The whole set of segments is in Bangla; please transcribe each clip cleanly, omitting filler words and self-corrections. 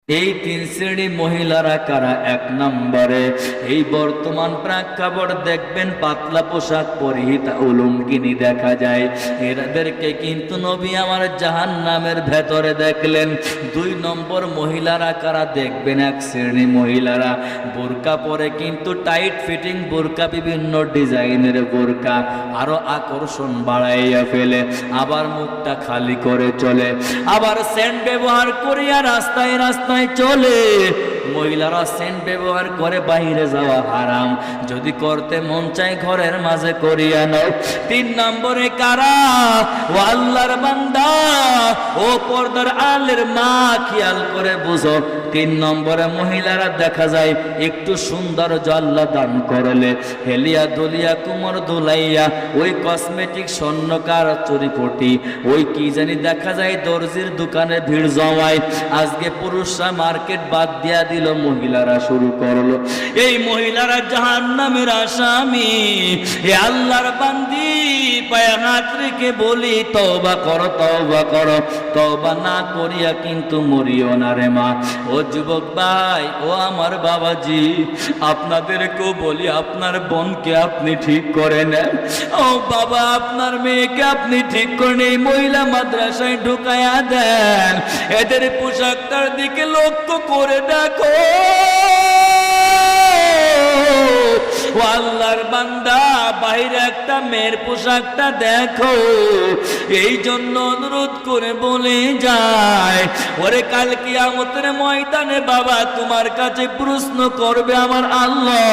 এই তিন শ্রেণী মহিলারা কারা? এক নম্বরে এই বর্তমান প্রেক্ষাপট দেখবেন পাতলা পোশাক পরিহিতা উলঙ্গিনী দেখা যায়, এদেরকে কিন্তু নবী আমার জাহান্নামের ভেতরে দেখলেন। দুই নম্বর মহিলারা কারা? দেখবেন এক শ্রেণী মহিলারা বোরকা পরে, কিন্তু টাইট ফিটিং বোরকা, বিভিন্ন ডিজাইনের বোরকা, আরো আকর্ষণ বাড়াইয়া ফেলে, আবার মুখটা খালি করে চলে, আবার সেন্ট ব্যবহার করিয়া রাস্তায় রাস্তায় চলে। মহিলারা সেন্ট ব্যবহার করে, বাইরে যাওয়া হারাম, যদি করতে মন চায় ঘরের মাঝে করিয়া নাও। তিন নম্বরে কারা? ও আল্লাহর বান্দা, ও পর্দার আলের মা, খেয়াল করে বুঝো। তিন নম্বরে মহিলারা দেখা যায় একটু সৌন্দর্য আল্লাহ দান করলে হেলিয়া দলিয়া কুমর দোলাইয়া ওই কসমেটিক স্বর্ণকার চুরিপটি ওই কি জানি দেখা যায় দর্জির দোকানে ভিড় জমায়। আজকে পুরুষরা মার্কেট বাদ দিয়া দিল, মহিলারা শুরু করলো। এই মহিলারা জাহান্নামের আসামি। এ আল্লাহর বান্দি, পায়ে হাত রেখে বলি তওবা করো, তওবা করো। তওবা না করিয়া কিন্তু মরিও না রে মা। ও যুবক ভাই, ও আমার বাবাজি, আপনাদেরকেও বলি আপনার বোনকে আপনি ঠিক করে নেন। ও বাবা, আপনার মেয়েকে আপনি ঠিক করে এই মহিলা মাদ্রাসায় ঢুকায়া দেন। এদের পোশাকটার দিকে লক্ষ্য করে দেখো। ও আল্লাহর বান্দা, বাইরে একটা মেয়ের পোশাকটা দেখো। এই জন্য অনুরোধ করে বলে যায়, ওরে কাল কিয়ামতের ময়দানে বাবা তোমার কাছে প্রশ্ন করবে আমার আল্লাহ,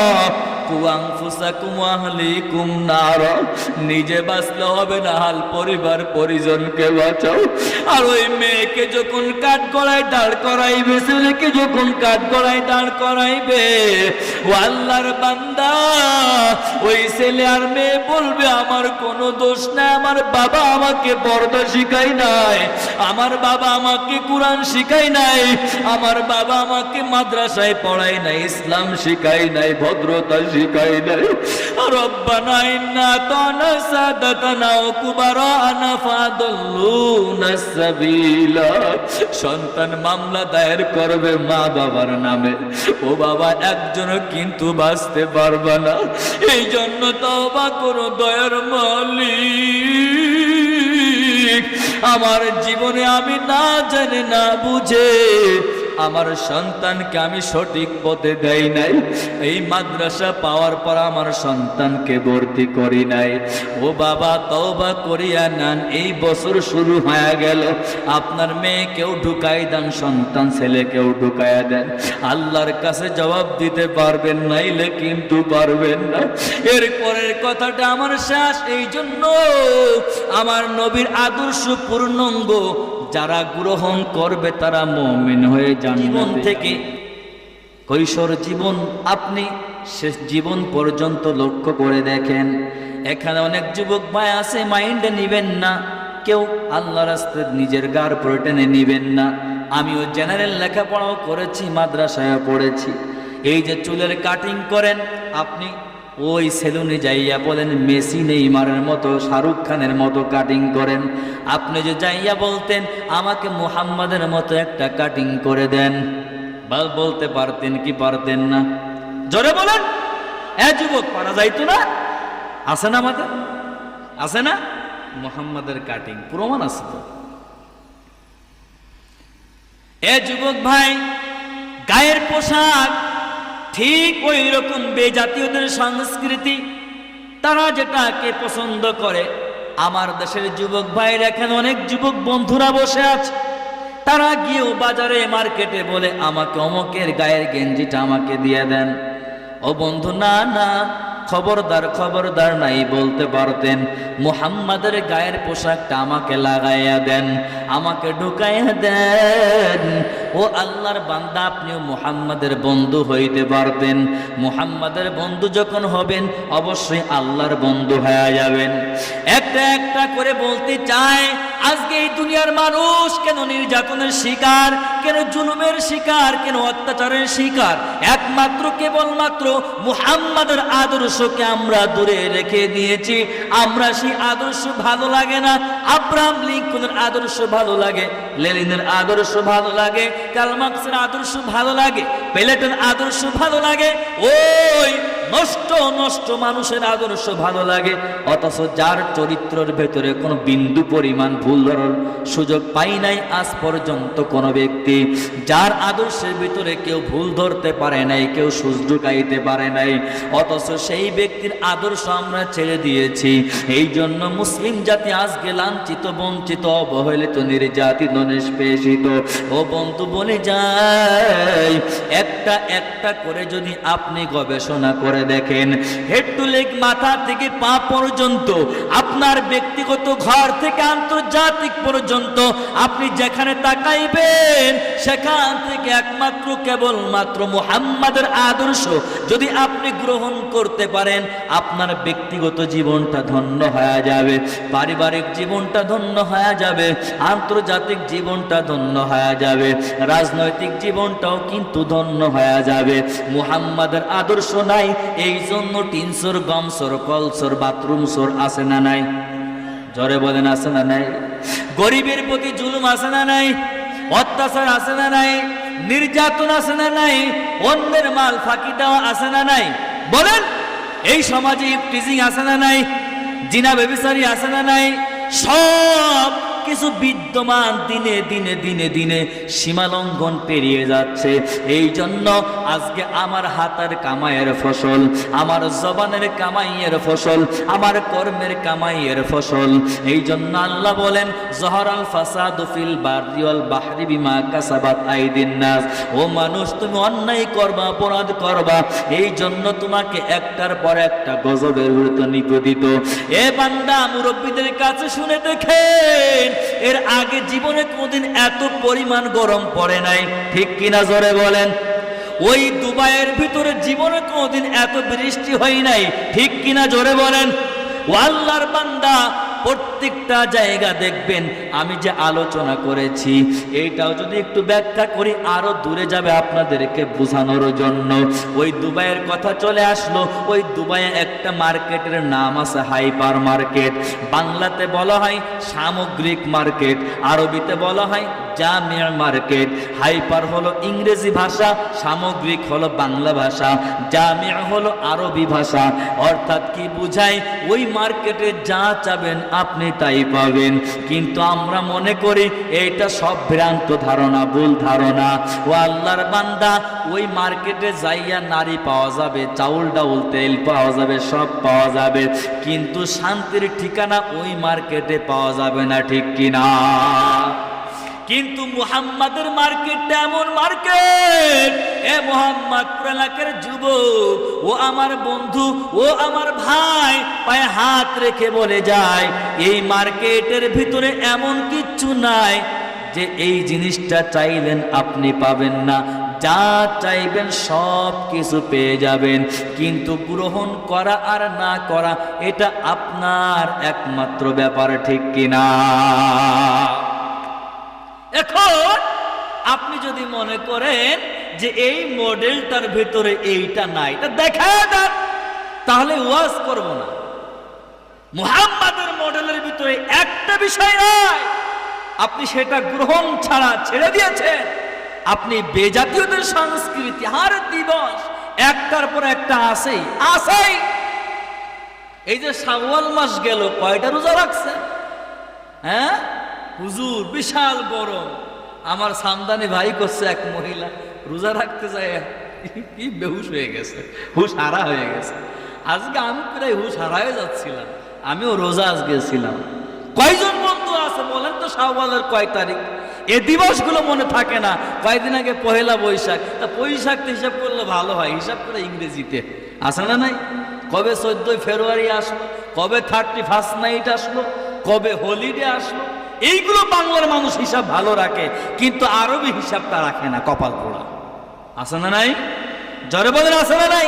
নিজে বাঁচলে হবে না, হাল পরিবার পরিজনকে বাঁচাও। আর ওই মেয়েকে যখন কাঠ গড়ায় দাঁড় করাইবে, ছেলেকে যখন কাঠ গড়ায় দাঁড় করাইবে, ও আল্লাহর বান্দা, ওই ছেলে আর মেয়ে বলবে আমার কোনো দোষ নাই, আমার বাবা আমাকে পর্দা শিখাই নাই, আমার বাবা আমাকে কোরআন শিখাই নাই, আমার বাবা আমাকে মাদ্রাসায় পড়াই নাই, ইসলাম শিখাই নাই, ভদ্রতা শিখাই নাই। রব্বানা ইন্না আতানা সাদাতানা ওয়া কুবারানা ফাদল্লুনা সাবিলা। সন্তান মামলা দায়ের করবে মা বাবার নামে, ও বাবা একজনও কিন্তু বাঁচতে পারবে না। এই জন্য তওবা করো দয়ার মালিক। আমার জীবনে আমি না জানি না বুঝে আমার সন্তানকে আমি সঠিক পথে দেই নাই, এই মাদ্রাসা পাওয়ার পর আমার সন্তানকে ভর্তি করি নাই। ও বাবা, তওবা করিয়া নেন। এই বছর শুরু হয়ে গেল, আপনার মেয়েকেও ঢুকাই দেন, সন্তান ছেলেকেও ঢুকাইয়া দেন। আল্লাহর কাছে জবাব দিতে পারবেন, নাইলে কিন্তু পারবেন না। এরপরের কথাটা আমার শেষ। এই জন্য আমার নবীর আদর্শ পূর্ণাঙ্গ যারা গ্রহণ করবে তারা মুমিন হয়ে যান। জীবন থেকে কৈশোর জীবন আপনি শেষ জীবন পর্যন্ত লক্ষ্য করে দেখেন। এখানে অনেক যুবক ভাই আছে, মাইন্ডে নিবেন না, কেউ আল্লাহর রাস্তায় নিজের গার পরে টেনে নিবেন না। আমিও জেনারেল লেখাপড়াও করেছি, মাদ্রাসায় পড়েছি। এই যে চুলের কাটিং করেন আপনি, ওই সেলুনে যাইয়া বলেন মেসি নেইমারের মতো, শাহরুখ খানের মতো কাটিং করেন। আপনি যে যাইয়া বলতেন আমাকে মুহাম্মাদের মতো একটা কাটিং করে দেন, বলতে পারতেন কি পারতেন না? জোরে বলেন। এ যুবক, পারা যাইতো না? আছে না আমাদের? আছে না? মুহাম্মাদের কাটিং প্রমাণ আছে তো। এ যুবক ভাই, গায়ের পোশাক ঠিক ওই রকম বেজাতীয়দের সংস্কৃতি, তারা যেটাকে পছন্দ করে। আমার দেশের যুবক ভাইরা, এখানে অনেক যুবক বন্ধুরা বসে আছে, তারা গিয়েও বাজারে মার্কেটে বলে আমাকে অমকের গায়ের গেঞ্জিটা আমাকে দিয়ে দেন। ও বন্ধু, না না, খবরদার খবরদার, নাই বলতে পারতেন মুহাম্মাদের গায়ের পোশাকটা আমাকে লাগাইয়া দেন, আমাকে ঢুকাইয়া দেন। ও আল্লাহর বান্দা, আপনিও মুহাম্মাদের বন্ধু হইতে পারতেন। মুহাম্মাদের বন্ধু যখন হবেন, অবশ্যই আল্লাহর বন্ধু হয়ে যাবেন। একটা একটা করে বলতে চায়, আজকে এই দুনিয়ার মানুষ কেন নির্যাতনের শিকার, কেন জুলুমের শিকার, কেন অত্যাচারের শিকার? একমাত্র কেবলমাত্র মুহাম্মাদের আদর্শকে আমরা দূরে রেখে দিয়েছি। আমরা সেই আদর্শ ভালো লাগে না, আব্রাহাম লিঙ্কনের আদর্শ ভালো লাগে, লেনিনের আদর্শ ভালো লাগে, কার্ল মার্কসের আদর্শ ভালো লাগে, প্লেটোর আদর্শ ভালো লাগে, ওই নষ্ট নষ্ট মানুষের আদর্শ ভালো লাগে। অথচ যার চরিত্রের ভেতরে কোনো বিন্দু পরিমাণ ভুল ধরার সুযোগ পাই নাই আজ পর্যন্ত কোনো ব্যক্তি, যার আদর্শের ভিতরে কেউ ভুল ধরতে পারে নাই, কেউ সুজ ঢুকাইতে পারে নাই, অথচ সেই ব্যক্তির আদর্শ আমরা ছেড়ে দিয়েছি। এই জন্য মুসলিম জাতি আজকে লাঞ্ছিত, বঞ্চিত, অবহেলিত, নির্যাতিত, নিষ্পেষিত। ও বন্ধু বলে যায়, একটা একটা করে যদি আপনি গবেষণা করে দেখেন, হেড টু লেগ, মাথা থেকে পা পর্যন্ত, আপনার ব্যক্তিগত ঘর থেকে আন্তর্জাতিক পর্যন্ত, আপনি যেখানে তাকাইবেন সেখান থেকে একমাত্র কেবলমাত্র মুহাম্মাদের আদর্শ যদি আপনি গ্রহণ করতে পারেন, আপনার ব্যক্তিগত জীবনটা ধন্য হয়ে যাবে, পারিবারিক জীবনটা ধন্য হয়ে যাবে, আন্তর্জাতিক জীবনটা ধন্য হয়ে যাবে, রাজনৈতিক জীবনটাও কিন্তু ধন্য হয়ে যাবে। মুহাম্মাদের আদর্শ নাই, এই জন্য টিনসর, গমসর, কলসর, বাথরুমসর আছে না নাই? জোরে বলেন আছে না নাই? গরিবের প্রতি জুলুম আছে না নাই? অত্যাচার আছে না নাই? নির্যাতন আছে না নাই? অন্যের মাল ফাঁকি দেওয়া আছে না নাই? বলেন, এই সমাজে ইফটিজিং আছে না নাই? জিনা ব্যভিচারী আছে না নাই? সব কিছু বিদ্যমান, দিনে দিনে দিনে দিনে সীমালঙ্ঘন পেরিয়ে যাচ্ছে। এই জন্য আজকে আমার হাতের কামাইয়ের ফসল, আমার জবানের কামাইয়ের ফসল, আমার কর্মের কামাইয়ের ফসল। এই জন্য আল্লাহ বলেন, জহরাল ফাসাদু ফিল বাররি ওয়াল বাহরি বিমা কাসাবাত আইদিন নাস। ও মানুষ, তুমি অন্যায় করবা, অপরাধ করবা, এই জন্য তোমাকে একটার পর একটা গজবের বিরুদ্ধে নিবেদিত। এ বান্দা, মুরব্বীদের কাছে শুনে দেখেন, এর আগে জীবনে কোনদিন এত পরিমাণ গরম পড়ে নাই, ঠিক কিনা জোরে বলেন? ওই দুবাইয়ের ভিতরে জীবনে কোনদিন এত বৃষ্টি হয় নাই, ঠিক কিনা জোরে বলেন? ও আল্লাহর বান্দা, প্রত্যেকটা জায়গা দেখবেন আমি যে আলোচনা করেছি, এইটাও যদি একটু ব্যাখ্যা করি আরো দূরে যাবে আপনাদেরকে বোঝানোর জন্য। ওই দুবাইয়ের কথা চলে আসলো। ওই দুবাইয়ে একটা মার্কেটের নাম আছে হাইপার মার্কেট। বাংলাতে বলা হয় সামগ্রিক মার্কেট, আরবিতে বলা হয় জামিয়া মার্কেট। হাইপার হলো ইংরেজি ভাষা, সামগ্রিক হলো বাংলা ভাষা, জামিয়া হলো আরবি ভাষা। অর্থাৎ কি বুঝায়? ওই মার্কেটে যা চাবেন আপনি তাই পাবেন। কিন্তু আমরা মনে করি এইটা সব ভ্রান্ত ধারণা, ভুল ধারণা। ও আল্লাহর বান্দা, ওই মার্কেটে যাইয়া নারী পাওয়া যাবে, চাউল ডাউল, তেল পাওয়া যাবে, সব পাওয়া যাবে, কিন্তু শান্তির ঠিকানা ওই মার্কেটে পাওয়া যাবে না, ঠিক কিনা? কিন্তু মুহাম্মাদের মার্কেটটা এমন মার্কেট, এ মুহাম্মদপুর এলাকার যুবক, ও আমার বন্ধু, ও আমার ভাই, পায়ে হাত রেখে বলে যায়, এই মার্কেটের ভিতরে এমন কিচ্ছু নাই যে এই জিনিসটা চাইলেন আপনি পাবেন না। যা চাইবেন সব কিছু পেয়ে যাবেন, কিন্তু গ্রহণ করা আর না করা এটা আপনার একমাত্র ব্যাপার, ঠিক কিনা? এখন আপনি যদি মনে করেন যে এই মডেলটার ভিতরে এইটা নাই, এটা দেখা দেন, তাহলে ওয়াজ করব না। মুহাম্মাদের মডেলের ভিতরে একটা বিষয় নাই, আপনি সেটা গ্রহণ ছাড়া ছেড়ে দিয়েছেন। আপনি বেজাতীয়দের সংস্কৃতি, হার দিবস একটার পর একটা আসেই আসেই। এই যে শাওয়াল মাস গেল, কয়টা রোজা রাখছেন? হ্যাঁ হুজুর, বিশাল গরম। আমার সামদানি ভাই করছে এক মহিলা, রোজা রাখতে যায় কি বেহুশ হয়ে গেছে, হুশ হারা হয়ে গেছে। আজকে আমি প্রায় হুশ হারা হয়ে যাচ্ছিলাম, আমিও রোজা আজকে ছিলাম। কয়জন বন্ধু আছে বলেন তো শাওয়ালের কয় তারিখ? এ দিবসগুলো মনে থাকে না। কয়েকদিন আগে পহেলা বৈশাখ, তা বৈশাখতে হিসাব করলে ভালো হয়, হিসাব করে ইংরেজিতে আসে না নাই? কবে 14 ফেব্রুয়ারি আসলো, কবে 31 নাইট আসলো, কবে হলিডে আসলো, এইগুলো বাংলার মানুষ হিসাব ভালো রাখে, কিন্তু আরবি হিসাবটা রাখে না। কপাল পোড়া, আছে না নাই? জরে বলেন আছে না নাই?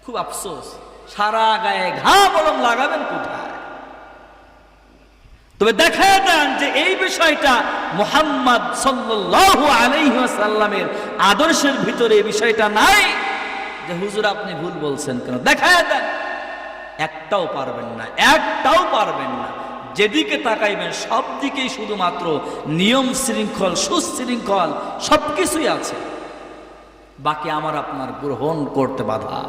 খুব আফসোস, সারা গায়ে ঘা মলম লাগাবেন কোথায়? তবে দেখা দেন যে এই বিষয়টা মুহাম্মদ সাল্লাল্লাহু আলাইহি ওয়াসাল্লামের আদর্শের ভিতরে এই বিষয়টা নাই যে হুজুর আপনি ভুল বলছেন কেন। দেখা দেন, একটাও পারবেন না, একটাও পারবেন না। যেদিকে তাকাইবেন সব দিকেই শুধুমাত্র নিয়ম শৃঙ্খল, সুশৃঙ্খল সব কিছুই আছে, বাকি আমার আপনার গ্রহণ করতে বাধা।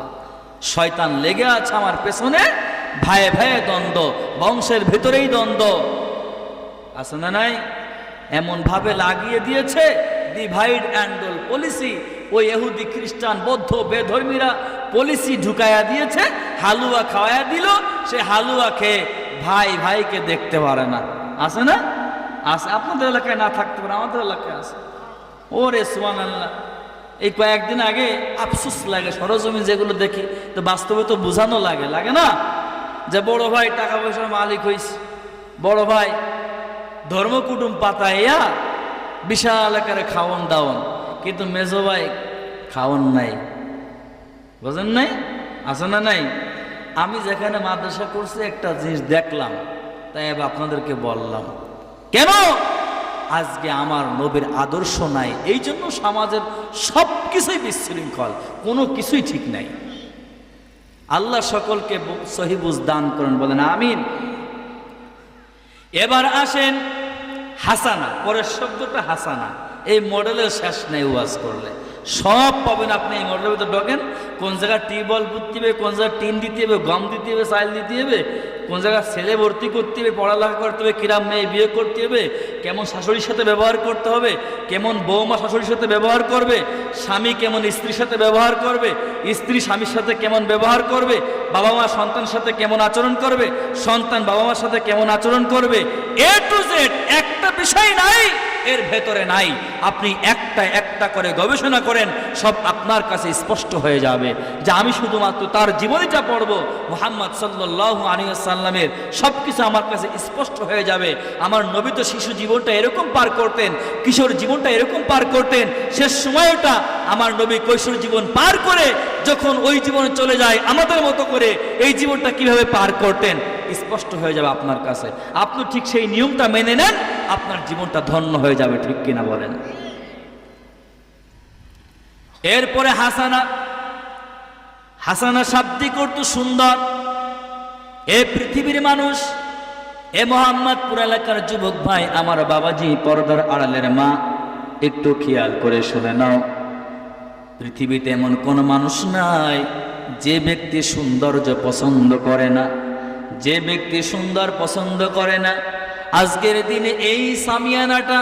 শয়তান লেগে আছে আমার পেছনে, ভাইয়ে ভাইয়ে দ্বন্দ্ব, বংশের ভিতরেই দ্বন্দ্ব আছে না নাই? এমন ভাবে লাগিয়ে দিয়েছে ডিভাইড অ্যান্ড রুল পলিসি। ওই ইহুদি খ্রিস্টান বৌদ্ধ বেধর্মীরা পলিসি ঢুকায়া দিয়েছে, হালুয়া খাওয়ায়া দিল, সে হালুয়া খেয়ে ভাই ভাইকে দেখতে পারে না। আছে না? আছে। আপনাদের এলাকায় না থাকতে পারে, আমাদের এলাকায় আছে। ওরে সুবহানাল্লাহ, এই কয়েকদিন আগে আফসোস লাগে, সরজমিন যেগুলো দেখি তো বাস্তবে তো বোঝানো লাগে, লাগে না? যে বড় ভাই টাকা পয়সার মালিক হইছে, বড় ভাই ধর্মকুটুম পাতাইয়া বিশাল আকারে খাওয়ন দাওয়ন, কিন্তু মেজো ভাই খাওয়ন নাই। বুঝেন নাই? আছে না নাই? আমি যেখানে মাদ্রাসা করছি একটা জিনিস দেখলাম, তাই আপনাদেরকে বললাম। কেন? আজকে আমার নবীর আদর্শ নাই, এই জন্য সমাজের সব কিছুই বিশৃঙ্খল, কোনো কিছুই ঠিক নাই। আল্লাহ সকলকে সহি বুঝ দান করেন, বলেন আমিন। এবার আসেন হাসানা, পরের শব্দটা হাসানা। এই মডেলের শেষ নেই, ওয়াজ করলে সব পাবেন আপনি। এই মডেলের ভিতরে ঢোকেন, কোন জায়গায় টিউবওয়েল পুঁততে হবে, কোন জায়গায় টিন দিতে হবে, গম দিতে হবে, চাল দিতে হবে, কোন জায়গায় ছেলে ভর্তি করতে হবে, পড়ালেখা করতে হবে, কিরাম মেয়ে বিয়ে করতে হবে, কেমন শাশুড়ির সাথে ব্যবহার করতে হবে, কেমন বৌমা শাশুড়ির সাথে ব্যবহার করবে, স্বামী কেমন স্ত্রীর সাথে ব্যবহার করবে, স্ত্রী স্বামীর সাথে কেমন ব্যবহার করবে, বাবা মা সন্তানের সাথে কেমন আচরণ করবে, সন্তান বাবা মার সাথে কেমন আচরণ করবে, এ টু জেড একটা বিষয় নাই এর ভেতরে নাই। আপনি একটা একটা করে গবেষণা করেন, সব আপনার কাছে স্পষ্ট হয়ে যাবে যে আমি শুধুমাত্র তার জীবনীটা পড়ব, মুহাম্মদ সাল্লাল্লাহু আলাইহি ওয়াসাল্লামের সব কিছু আমার কাছে স্পষ্ট হয়ে যাবে। আমার নবী তো শিশু জীবনটা এরকম পার করতেন, কিশোর জীবনটা এরকম পার করতেন, শেষ সময়টা আমার নবী কৈশোর জীবন পার করে যখন ওই জীবনে চলে যায়, আমাদের মতো করে এই জীবনটা কিভাবে পার করতেন স্পষ্ট হয়ে যাবে আপনার কাছে। আপনি ঠিক সেই নিয়মটা মেনে নেন, আপনার জীবনটা ধন্য হয়ে যাবে, ঠিক কিনা বলেন? এরপরে হাসানা, হাসানা শাব্দিক অর্থ সুন্দর। এ পৃথিবীর মানুষ, এ মোহাম্মদপুর এলাকার যুবক ভাই, আমার বাবাজি, পর্দার আড়ালের মা, একটু খেয়াল করে শুনে নাও। পৃথিবীতে এমন কোন মানুষ নাই যে ব্যক্তি সৌন্দর্য পছন্দ করে না, যে ব্যক্তি সুন্দর পছন্দ করে না। আজকের দিনে এই সামিয়ানাটা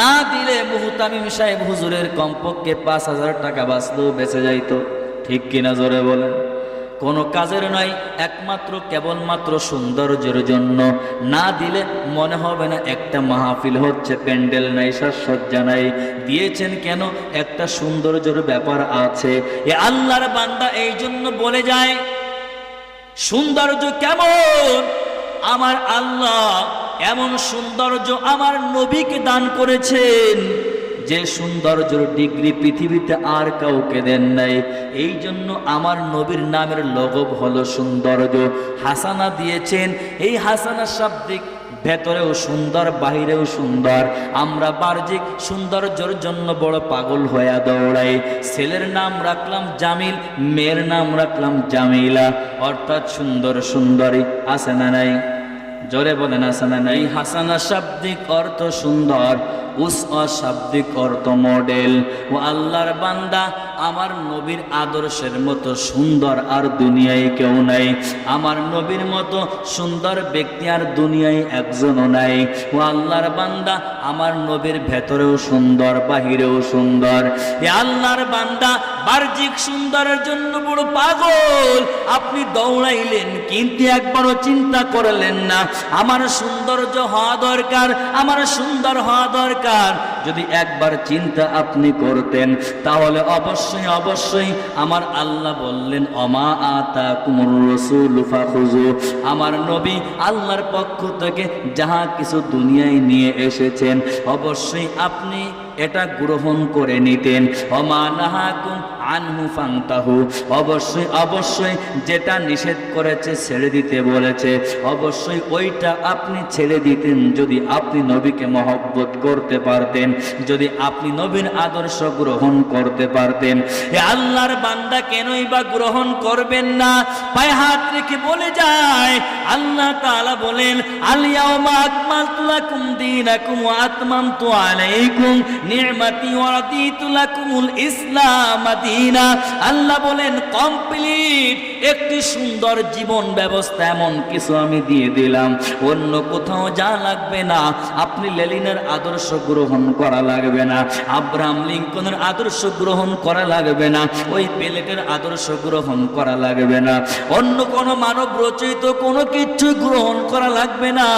না দিলে মুহতামিম সাহেব হুজুরের কমপক্ষে 5,000 টাকা বাঁচলেও বেঁচে যাইতো, ঠিক কিনা জোরে বলেন? কোনো কাজের নয়, একমাত্র কেবলমাত্র সৌন্দর্যের জন্য। না দিলে মনে হবে না একটা মাহফিল হচ্ছে, প্যান্ডেল নাই, সাজসজ্জা নাই। দিয়েছেন কেন? একটা সৌন্দর্যের ব্যাপার আছে। এ আল্লাহর বান্দা এই জন্য বলে যায়, সৌন্দর্য কেমন? আমার আল্লাহ এমন সৌন্দর্য আমার নবীকে দান করেছেন, যে সৌন্দর্যের ডিগ্রি পৃথিবীতে আর কাউকে দেন নাই। এই জন্য আমার নবীর নামের লগব হলো সৌন্দর্য। হাসানা দিয়েছেন, এই হাসানা শাব্দিক ভেতরেও সুন্দর, বাহিরেও সুন্দর। আমরা বাহ্যিক সৌন্দর্যের জন্য বড় পাগল হয়ে দৌড়াই। ছেলের নাম রাখলাম জামিল, মেয়ের নাম রাখলাম জামিলা, অর্থাৎ সুন্দর সুন্দরী। আছে না নাই? জোরে বলেন আছে না নাই? হাসানা শাব্দিক অর্থ সুন্দর, শাব্দিক অর্থ মডেল। ও আল্লাহর বান্দা, আমার নবীর আদর্শের মতো সুন্দর আর দুনিয়ায় কেউ নাই। আমার নবীর মতো সুন্দর ব্যক্তি আর দুনিয়ায় একজনও নাই। ও আল্লাহর বান্দা, আমার নবীর ভেতরেও সুন্দর, বাহিরেও সুন্দর। এ আল্লাহর বান্দা বাহ্যিক সুন্দরের জন্য বড় পাগল। আপনি দৌড়াইলেন, কিন্তু একবারও চিন্তা করলেন না আমার সৌন্দর্য হওয়া দরকার, আমার সুন্দর হওয়া দরকার। যদি একবার চিন্তা আপনি করতেন, তাহলে অবশ্যই অবশ্যই আমার আল্লাহ বললেন, অমা আতাকুমুর রাসূলু ফাখুযু। আমার নবী আল্লাহর পক্ষ থেকে যাহা কিছু দুনিয়ায় নিয়ে এসেছেন, অবশ্যই আপনি এটা গ্রহণ করে নিতেন। ওমা নাহাকুম আনহু ফান্তাহু, অবশ্যই অবশ্যই যেটা নিষেধ করেছে ছেড়ে দিতে বলেছে অবশ্যই ওইটা আপনি ছেড়ে দিতেন যদি আপনি নবীকে মহব্বত করতে পারতেন, যদি আপনি নবীর আদর্শ গ্রহণ করতে পারতেন। এ আল্লাহর বান্দা কেনই বা গ্রহণ করবেন না? পায়ে হাত রেখে বলে যায় আল্লাহ তাআলা বলেন আল ইয়াউমা আকমালতু লাকুম দীনাকুম ওয়া আতমামতু আলাইকুম নি'মাতি ওয়া রাদিতু লাকুমুল ইসলাম দীনা। আল্লাহ বলেন কমপ্লিট একটি সুন্দর জীবন ব্যবস্থা এমন কিছু আমি দিয়ে দিলাম, অন্য কোথাও যা লাগবে না। আপনি লেনিনের আদর্শ গ্রহণ করা লাগবে না, আব্রাহাম লিঙ্কনের আদর্শ গ্রহণ করা লাগবে না, ওই পেলেটের আদর্শ গ্রহণ করা লাগবে না, অন্য কোনো মানব রচিত কোনো কিছু গ্রহণ করা লাগবে না।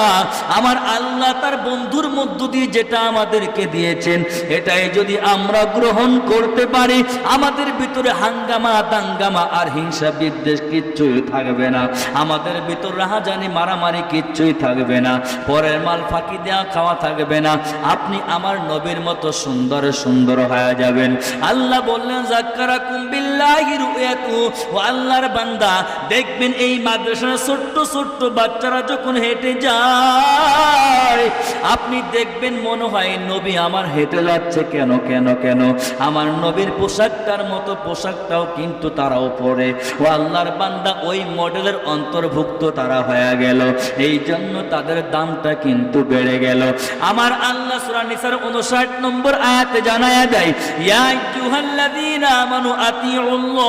আমার আল্লাহ তার বন্ধুর মধ্য দিয়ে যেটা আমাদেরকে দিয়েছেন এটাই যদি আমরা গ্রহণ করতে পারি আমাদের ভিতরে হাঙ্গামা দাঙ্গামা আর হিংসা বিদ্বেষ কিচ্ছুই থাকবে না, আমাদের ভিতর রাহাজানি মারামারি কিচ্ছুই থাকবে না, পরের মাল ফাঁকি দেওয়া খাওয়া থাকবে না। আপনি আমার নবীর মতো সুন্দর সুন্দর হয়ে যাবেন। আল্লাহ বললেন যাক্কারাকুম বিল্লাহি রুয়াতু, ও আল্লাহর বান্দা দেখবেন এই মাদ্রাসার ছোট্ট ছোট্ট বাচ্চারা যখন হেঁটে যায় আপনি দেখবেন মনে হয় নবী আমার হেঁটে যাচ্ছে কেন কেন কেন, আমার নবীর পোশাকটার মতো পোশাকটাও কিন্তু তারাও পরে। ও আল্লাহর বান্দা ওই মডেলের অন্তর্ভুক্ত তারা হয়ে গেল, এই জন্য তাদের দামটা কিন্তু বেড়ে গেল। আমার আল্লাহ সূরা নিসার 59 নম্বর আয়াতে জানায়া দেয় ইয়া আইয়ুহাল্লাযীনা আমানু আতিউল্লাহ,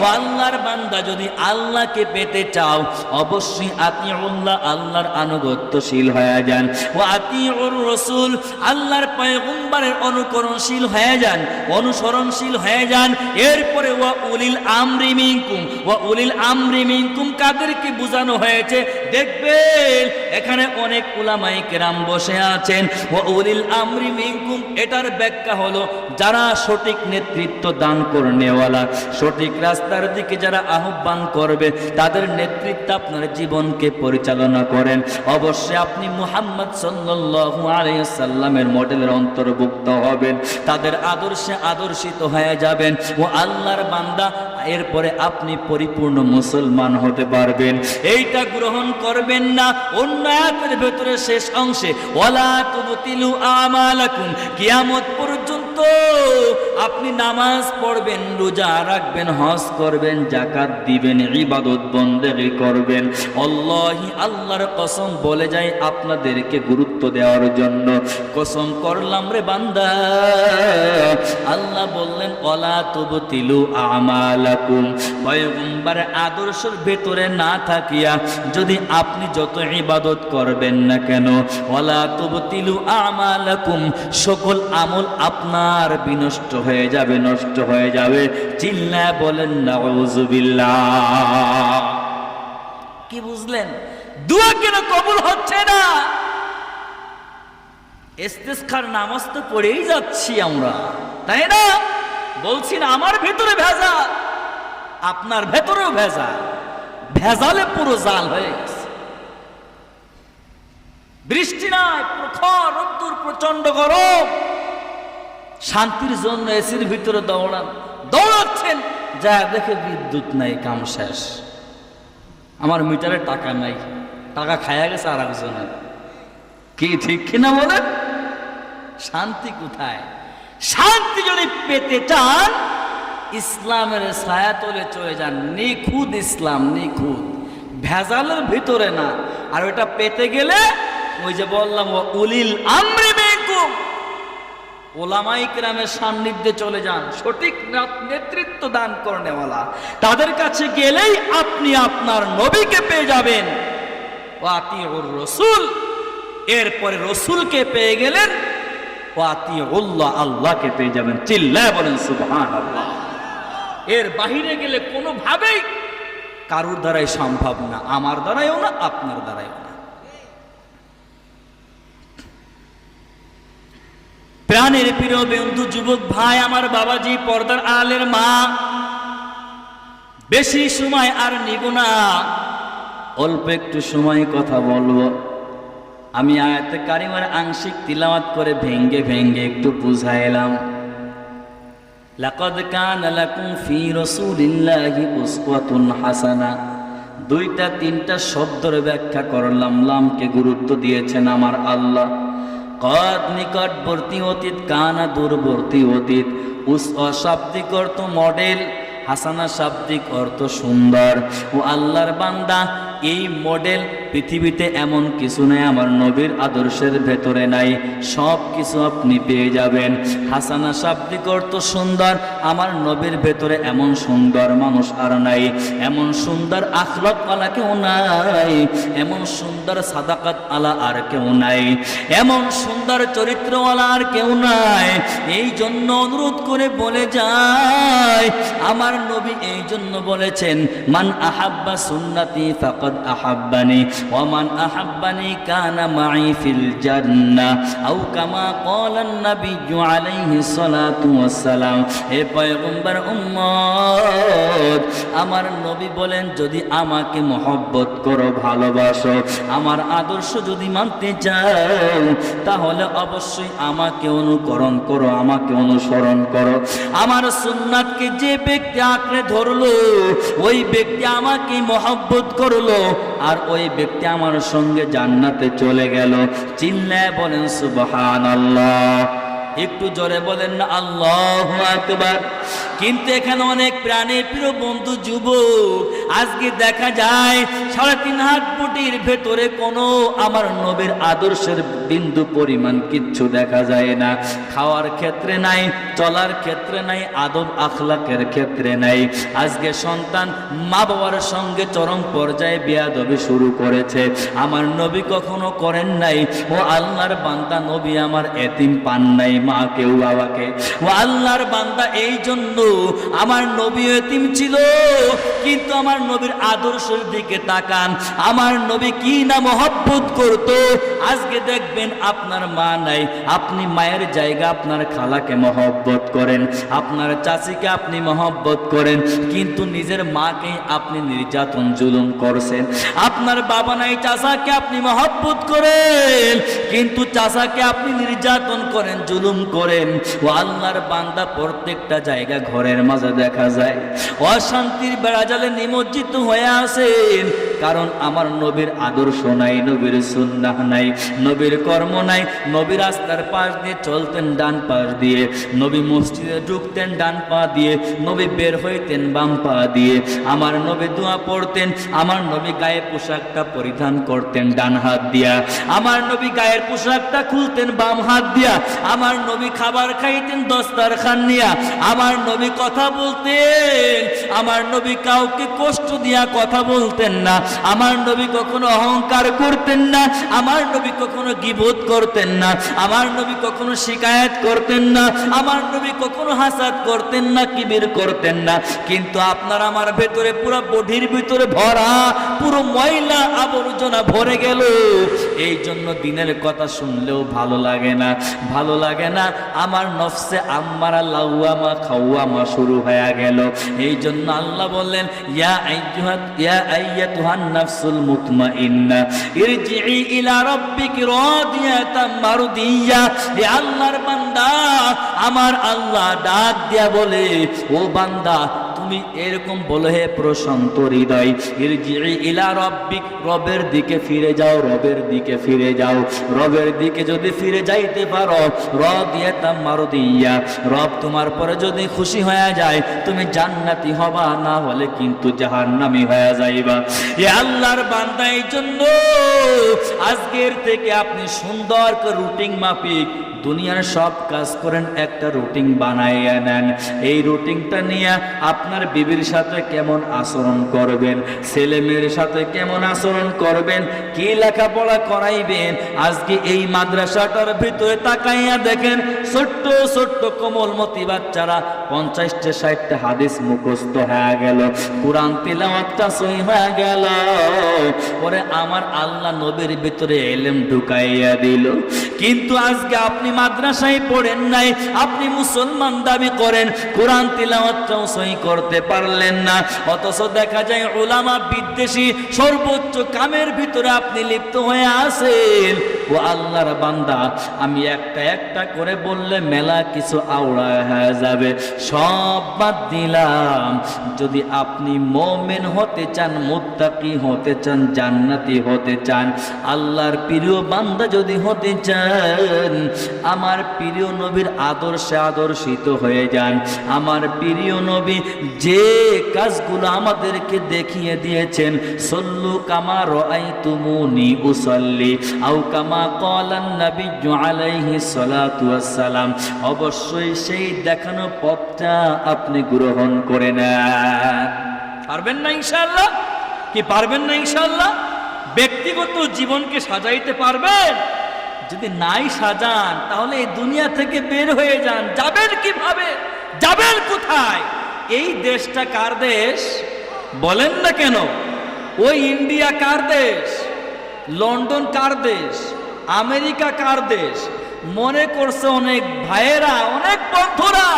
ও আল্লাহর বান্দা যদি আল্লাহকে পেতে চাও অবশ্যই আতিউল্লাহ আল্লাহর আনুগত্যশীল হয়ে যান, ও আতিউর রাসূল আল্লাহর পয়গম্বরের অনুকরণশীল হয়ে যান, অনুসরণশীল হয়ে যান। এরপরে ওয়া উলিল আমরি মিনকুম, ওয়া উলিল আমরি মিনকুম কাদেরকে বোঝানো হয়েছে দেখবেন এখানে অনেক উলামায়ে কেরাম বসে আছেন। ওয়া উলিল আমরি মিনকুম এটার ব্যাখ্যা হলো যারা সঠিক নেতৃত্ব দান করনেওয়ালা, সঠিক রাস্তার দিকে যারা আহ্বান করবে তাদের নেতৃত্বে আপনার জীবনকে পরিচালনা করেন। অবশ্যই আপনি মুহাম্মদ সাল্লাল্লাহু আলাইহি ওয়াসাল্লামের মডেলের অন্তর্ভুক্ত হবেন, তাদের আদর্শে আদর্শিত হয়ে যাবেন। ও আল্লাহর বান্দা এরপরে আপনি পরিপূর্ণ মুসলমান হতে পারবেন। এইটা গ্রহণ করবেন না। অন্য আয়াতের ভেতরে শেষ অংশে ওয়ালা তুবতিলু আমালাকুম, কিয়ামত পর্যন্ত আপনি নামাজ পড়বেন, রোজা রাখবেন, হজ করবেন, যাকাত দিবেন, ইবাদত বন্দেগি করবেন। আল্লাহি আল্লাহর কসম বলে যায় আপনাদেরকে গুরুত্ব দেওয়ার জন্য কসম করলাম রে বান্দা। আল্লাহ বললেন ওয়ালা তুবতিলু আমালাকুম, পয়গম্বর আদর্শের ভেতরে না থাকিয়া যদি আপনি যত ইবাদত করবেন না কেন ওয়ালা তুবতিলু আমালাকুম সকল আমল আপনার বিনষ্ট হয়ে যাবে, নষ্ট হয়ে যাবে। চিল্লায় বলেন নাউযুবিল্লাহ। কি বুঝলেন? দোয়া কেন কবুল হচ্ছে না? ইস্তিসকার নামাজ তো পড়েই যাচ্ছি আমরা, তাই না? বলছি না আমার ভেতরে ভেজাল, আপনার ভেতরেও ভেজাল, ভেজালে পুরো জাল হয়ে গেছে। বৃষ্টি নাই, প্রখর রোদ্দুর, প্রচন্ড গরম, শান্তির জন্য এসির ভিতরে দৌড়াচ্ছেন, যা দেখে বিদ্যুৎ নাই, কাম শেষ। আমার মিটারে টাকা নাই, টাকা খায়া গেছে আর একজনের। কি ঠিক কিনা বলেন? শান্তি কোথায়? শান্তি যদি পেতে চান ইসলামের ছায়াতলে চলে যান। নিখুঁত ইসলাম, নিখুঁত, ভেজালের ভিতরে না। আর ওটা পেতে গেলে ওই যে বললাম উলিল আমরি মিনকুম, ওলামায়ে কেরামের সান্নিধ্যে চলে যান, সঠিক নেতৃত্ব দান করনেওয়ালা, তাদের কাছে গেলেই আপনি আপনার নবীকে পেয়ে যাবেন। ওয়াতিউর রাসূল, এরপরে রসুলকে পেয়ে গেলেন, ওয়াতিউল্লাহ আল্লাহকে পেয়ে যাবেন। চিল্লায় বলেন সুবহানাল্লাহ। এর বাহিরে গেলে কোনোভাবেই কারুর দ্বারাই সম্ভব না, আমার দ্বারাইও না, আপনার দ্বারাইও না। প্রাণের প্রিয় বন্ধু, যুবক ভাই, আমার বাবাজি, পর্দার আলের মা, বেশি সময় আর নিব না, অল্প একটু সময় কথা বলবো। আমি আয়াতে কারিমার আংশিক তিলাওয়াত করে ভেঙ্গে ভেঙ্গে একটু বুঝাইলাম। লাকাদ কানা লাকুম ফি রাসূলিল্লাহি উসওয়াতুন হাসানা, দুইটা তিনটা শব্দের ব্যাখ্যা করলাম। লামকে গুরুত্ব দিয়েছেন আমার আল্লাহ। কদ নিকটবর্তী অতীত, কানা দূরবর্তী অতীত। উসওয়া শাব্দিক অর্থ মডেল, হাসানা শাব্দিক অর্থ সুন্দর। ও আল্লাহর বান্দা, এই মডেল পৃথিবীতে এমন কিছু নাই আমার নবীর আদর্শের ভেতরে নাই, সব কিছু আপনি পেয়ে যাবেন। হাসানা শাব্দিক অর্থ সুন্দর, আমার নবীর ভেতরে এমন সুন্দর মানুষ আর নাই, এমন সুন্দর আখলাক আলা কেউ নাই, এমন সুন্দর সাদাকাত আলা আর কেউ নাই, এমন সুন্দর চরিত্রওয়ালা আর কেউ নাই। এই জন্য অনুরোধ করে বলে যায়, আমার নবী এই জন্য বলেছেন, মান আহাব্বা সুন্নতি ফাকাদ আহাব্বানি ওয়া মান আহাব্বানি কানা মাই ফিল জান্নাহ আও কামা ক্বালান নাবিয়্যু আলাইহিস সালাতু ওয়াস সালাম। হে পয়গম্বর উম্মত, আমার নবী বলেন, যদি আমাকে মহব্বত করো, ভালোবাসো, আমার আদর্শ যদি মানতে চাও, তাহলে অবশ্যই আমাকে অনুকরণ করো, আমাকে অনুসরণ করো। আমার সুন্নাতকে যে ব্যক্তি আঁকড়ে ধরলো, ওই ব্যক্তি আমাকে মহব্বত করলো, আর ওই ব্যক্তি আমার সঙ্গে জান্নাতে চলে গেল। চিল্লায় বলেন সুবহানাল্লাহ। একটু জোরে বলেন না আল্লাহু আকবার। কিন্তু এখানে অনেক প্রাণের প্রিয় বন্ধু যুবক, আজকে দেখা যায় 3.5 হাত ফুটির ভেতরে কোনো আমার নবীর আদর্শের বিন্দু পরিমাণ কিচ্ছু দেখা যায় না। খাওয়ার ক্ষেত্রে নাই, চলার ক্ষেত্রে নাই, আদব আখলাকের ক্ষেত্রে নাই। আজকে সন্তান মা বাবার সঙ্গে চরম পর্যায়ে বেয়াদবি শুরু করেছে। আমার নবী কখনো করেন নাই। ও আল্লাহর বান্দা, নবী আমার এতিম পান নাই মাকেও বাবাকে। ও আল্লাহর বান্দা, এই জন্য আমার নবী এতিম ছিল, কিন্তু আমার নবীর আদর্শের দিকে তাকান, আমার নবী কি না মহব্বত করত। আজকে দেখবেন আপনার মা নাই, আপনি মায়ের জায়গা আপনার খালাকে মহব্বত করেন, আপনার চাচিকে আপনি মহব্বত করেন, কিন্তু নিজের মাকে আপনি নির্যাতন জুলুম করছেন। আপনার বাবা নাই, চাচাকে আপনি মহব্বত করেন, কিন্তু চাচাকে আপনি নির্যাতন করেন, জুলুম করেন। ও আল্লাহর বান্দা, প্রত্যেকটা জায়গা ঘরের মাঝে দেখা যায় অশান্তির বেড়াজালে নিমজ্জিত হয়ে আছেন, কারণ আমার নবীর আদর্শ নাই, নবীর সুন্নাহ নাই, নবীর কর্ম নাই। নবী রাস্তার পাশ দিয়ে চলতেন ডান পাশ দিয়ে, নবী মসজিদে ঢুকতেন ডান পা দিয়ে, নবী বের হইতেন বাম পা দিয়ে। আমার নবী দোয়া পড়তেন, আমার নবী গায়ে পোশাকটা পরিধান করতেন ডান হাত দিয়া, আমার নবী গায়ের পোশাকটা খুলতেন বাম হাত দিয়া, আমার নবী খাবার খাইতেন দস্তরখান নিয়া, আমার নবী কথা বলতেন, আমার নবী কাউকে কষ্ট দিয়া কথা বলতেন না, আমার নবী কখনো অহংকার করতেন না, আমার নবী কখনো গীবত করতেন না, আমার নবী কখনো শিকায়েত করতেন না, আমার নবী কখনো হাসাদ করতেন না, কিবির করতেন না। কিন্তু আপনার আমার ভেতরে পুরো বডির ভিতরে ভরা পুরো ময়লা আবর্জনা ভরে গেল। এই জন্য দিনের কথা শুনলেও ভালো লাগে না, ভালো লাগে না। আমার নফসে আম্মারা লাওয়ামা খাওয়ামা শুরু হয়ে গেল। এই জন্য আল্লাহ বললেন, ইয়া আইয়াতুহান নাফসুল মুতমাইন্না ইরজিই ইলা রাব্বিকি রাদিয়াতাম মারদিয়া। হে আল্লাহর বান্দা, আমার আল্লাহ ডাক দিয়া বলে, ও বান্দা তুমি এরকম বলো, হে প্রশান্ত হৃদয়, ইরজিই ইলা রাব্বিক, রবের দিকে ফিরে যাও, রবের দিকে ফিরে যাও। রবের দিকে যদি ফিরে যাইতে পারো, রাদিয়াতাম মারদিয়া, রব তোমার পরে যদি খুশি হয়ে যায়, তুমি জান্নাতি হবা, না হলে কিন্তু জাহান্নামী হয়ে যাইবা। এ আল্লাহর বান্দা, এই জন্য আজকের থেকে আপনি সুন্দর করে রুটিন মাফিক দুনিয়ার সব কাজ করেন, একটা রুটিন বানাইয়া নেন। এই রুটিনটা নিয়ে আপনার বিবির সাথে কেমন আচরণ করবেন, ছেলে মেয়ের সাথে কেমন আচরণ করবেন, কি লেখাপড়া করাইবেন। আজকে এই মাদ্রাসাটার ভিতরে তাকাইয়া দেখেন, ছোট্ট ছোট্ট কোমলমতি বাচ্চারা 50-60টা হাদিস মুখস্থ হয়ে গেল, কুরআন তিলাওয়াতটা সহি হয়ে গেল। পরে আমার আল্লাহ নবীর ভিতরে ইলম ঢুকাইয়া দিল। কিন্তু আজকে আপনি মাদ্রাসায় পড়েন নাই, আপনি মুসলমান দাবি করেন, কোরআন তিলাওয়াতটাও সহি করতে পারলেন না, অথচ দেখা যায় উলামা বিদ্বেষী সর্বোচ্চ কামের ভিতরে আপনি লিপ্ত হয়ে আছেন। ও আল্লাহর বান্দা, আমি একটা একটা করে বললে মেলা কিছু আওড়া হয়ে যাবে, সব বাদ দিলাম। যদি আপনি মুমিন হতে চান, মুত্তাকি হতে চান, জান্নাতি হতে চান, আল্লাহর প্রিয় বান্দা যদি হতে চান, আমার প্রিয় নবীর আদর্শে আদর্শিত হয়ে যান। আমার প্রিয় নবী যে কাজগুলো আমাদেরকে দেখিয়ে দিয়েছেন, সল্লু কামা রাআইতুমুনি উসাল্লি আও কামা ক্বালান নাবিয়্যু আলাইহিস সালাতু ওয়াস সালাম, অবশ্যই সেই দেখানো পথটা আপনি গ্রহণ করে নেন। পারবেন না ইনশাআল্লাহ? কি পারবেন না ইনশাআল্লাহ? ব্যক্তিগত জীবনকে সাজাইতে পারবেন? যদি নাই সাজান তাহলে এই দুনিয়া থেকে বের হয়ে যান। যাবেন কিভাবে? যাবেন কোথায়? এই দেশটা কার দেশ বলেন না কেন? ওই ইন্ডিয়া কার দেশ? লন্ডন কার দেশ? আমেরিকা কার দেশ? মনে করছে অনেক ভাইয়েরা, অনেক বন্ধুরা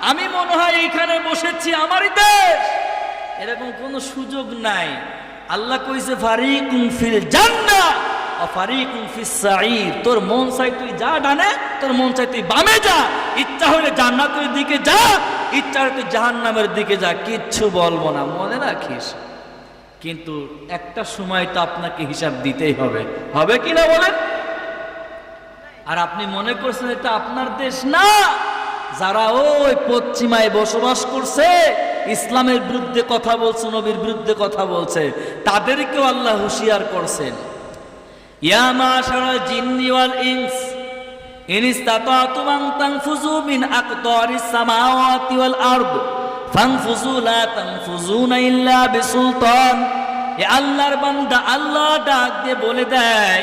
আমি মনে হয় এইখানে বসেছি আমারই দেশ। এরকম কোনো সুযোগ নাই। আল্লাহ কইছে ফারিকুম ফিল জান্নাহ ওয়া ফারিকুম ফিস সাঈর। তোর মন চাই তুই যা ডানে, তোর মন চাই তুই বামে যা, ইচ্ছা হলে জান্নাতের দিকে যা, ইচ্ছা হলে তুই জাহান্নামের দিকে যা, কিচ্ছু বলবো না, মনে রাখিস। কিন্তু একটা সময় তো আপনাকে হিসাব দিতেই হবে, হবে কিনা বলেন? আর আপনি মনে করছেন এটা আপনার দেশ না। যারা ওই পশ্চিমায় বসবাস করছে, ইসলামের বিরুদ্ধে কথা বলছে, নবীর বিরুদ্ধে কথা বলছে, তাদেরকেও আল্লাহ হুঁশিয়ার করছেন। ইয়া মাশারাল জিন্নি ওয়াল ইনস ইন ইসতাতাতুম আন তানফুযু মিন আকতারিস সামাওয়াতি ওয়াল আরদ ফানফুযু লা তানফুযুনা ইল্লা বিসুলতান। এ আল্লাহর বান্দা, আল্লাহ ডাক দিয়ে বলে দেয়,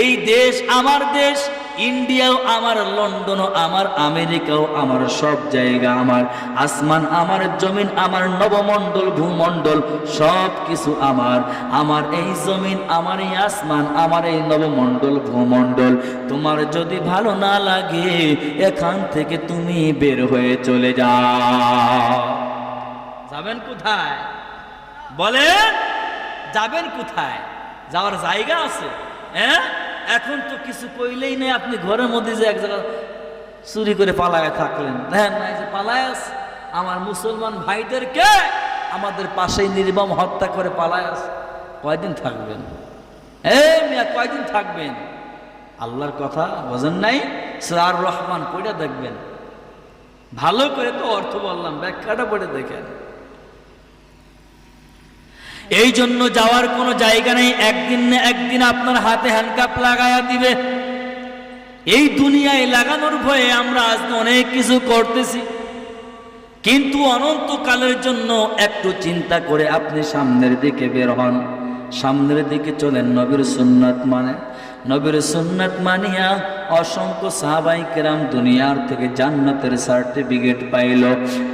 এই দেশ আমার দেশ, ইন্ডিয়াও আমার, লন্ডনও আমার, আমেরিকাও আমার, সব জায়গা আমার, আসমান আমার, জমিন আমার, নবমণ্ডল ভূমণ্ডল সব কিছু আমার। আমার এই জমিন, আমার এই আসমান, আমার এই নবমণ্ডল ভূমণ্ডল তোমার যদি ভালো না লাগে, এখান থেকে তুমি বের হয়ে চলে যাও। যাবেন কোথায় বলেন? যাবেন কোথায়? যাওয়ার জায়গা আছে? হ্যাঁ, এখন তো কিছু কইলেই নেই। আপনি ঘরের মধ্যে যে এক জায়গা চুরি করে পালায় থাকলেন, দেখেন না যে পালায় আছে, আমার মুসলমান ভাইদেরকে আমাদের পাশেই নির্মম হত্যা করে পালায় আছে। কয়দিন থাকবেন? এই মিয়া কয়দিন থাকবেন? আল্লাহর কথা বোঝেন নাই? সূরা আর রহমান পড়ে দেখবেন, ভালো করে তো অর্থ বললাম, ব্যাখ্যাটা পড়ে দেখেন। এই জন্য যাওয়ার কোনো জায়গা নেই। একদিন না একদিন আপনার হাতে হ্যান্ডকাপ লাগায়া দিবে। এই দুনিয়ায় লাগানোর ভয়ে আমরা আজকে অনেক কিছু করতেছি, কিন্তু অনন্তকালের জন্য একটু চিন্তা করে আপনি সামনের দিকে বের হন, সামনের দিকে চলেন। নবীর সুন্নাত মানে, নবীর সুন্নাত মানিয়া অসংখ্য সাহাবাই কেরাম দুনিয়ার থেকে জান্নাতের সার্টিফিকেট পাইল।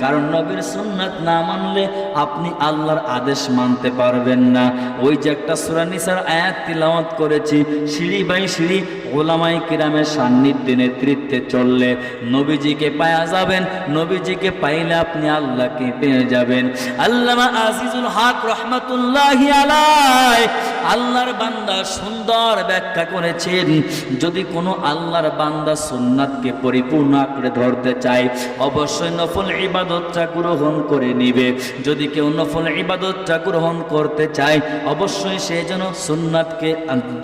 কারণ নবীর সুন্নাত না মানলে আপনি আল্লাহর আদেশ মানতে পারবেন না। ওই যে একটা সূরা নিসার আয়াত তিলাওয়াত করেছি, সিঁড়ি বাই সিঁড়ি ওলামাই কেরামের সান্নিধ্যে নেতৃত্বে চললে নবীজিকে পাওয়া যাবেন। নবীজিকে পাইলে আপনি আল্লাহকে পেয়ে যাবেন। আল্লামা আজিজুল হক রহমাতুল্লাহি আলাইহি আল্লাহর বান্দা সুন্দর ব্যাখ্যা করেছেন, যদি কোনো আল্লাহর বান্দা সুন্নাতকে পরিপূর্ণ আঁকড়ে ধরতে চায়, অবশ্যই নফল ইবাদতটা গ্রহণ করে নিবে। যদি কেউ নফল ইবাদতটা গ্রহণ করতে চায়, অবশ্যই সে যেন সুন্নাতকে,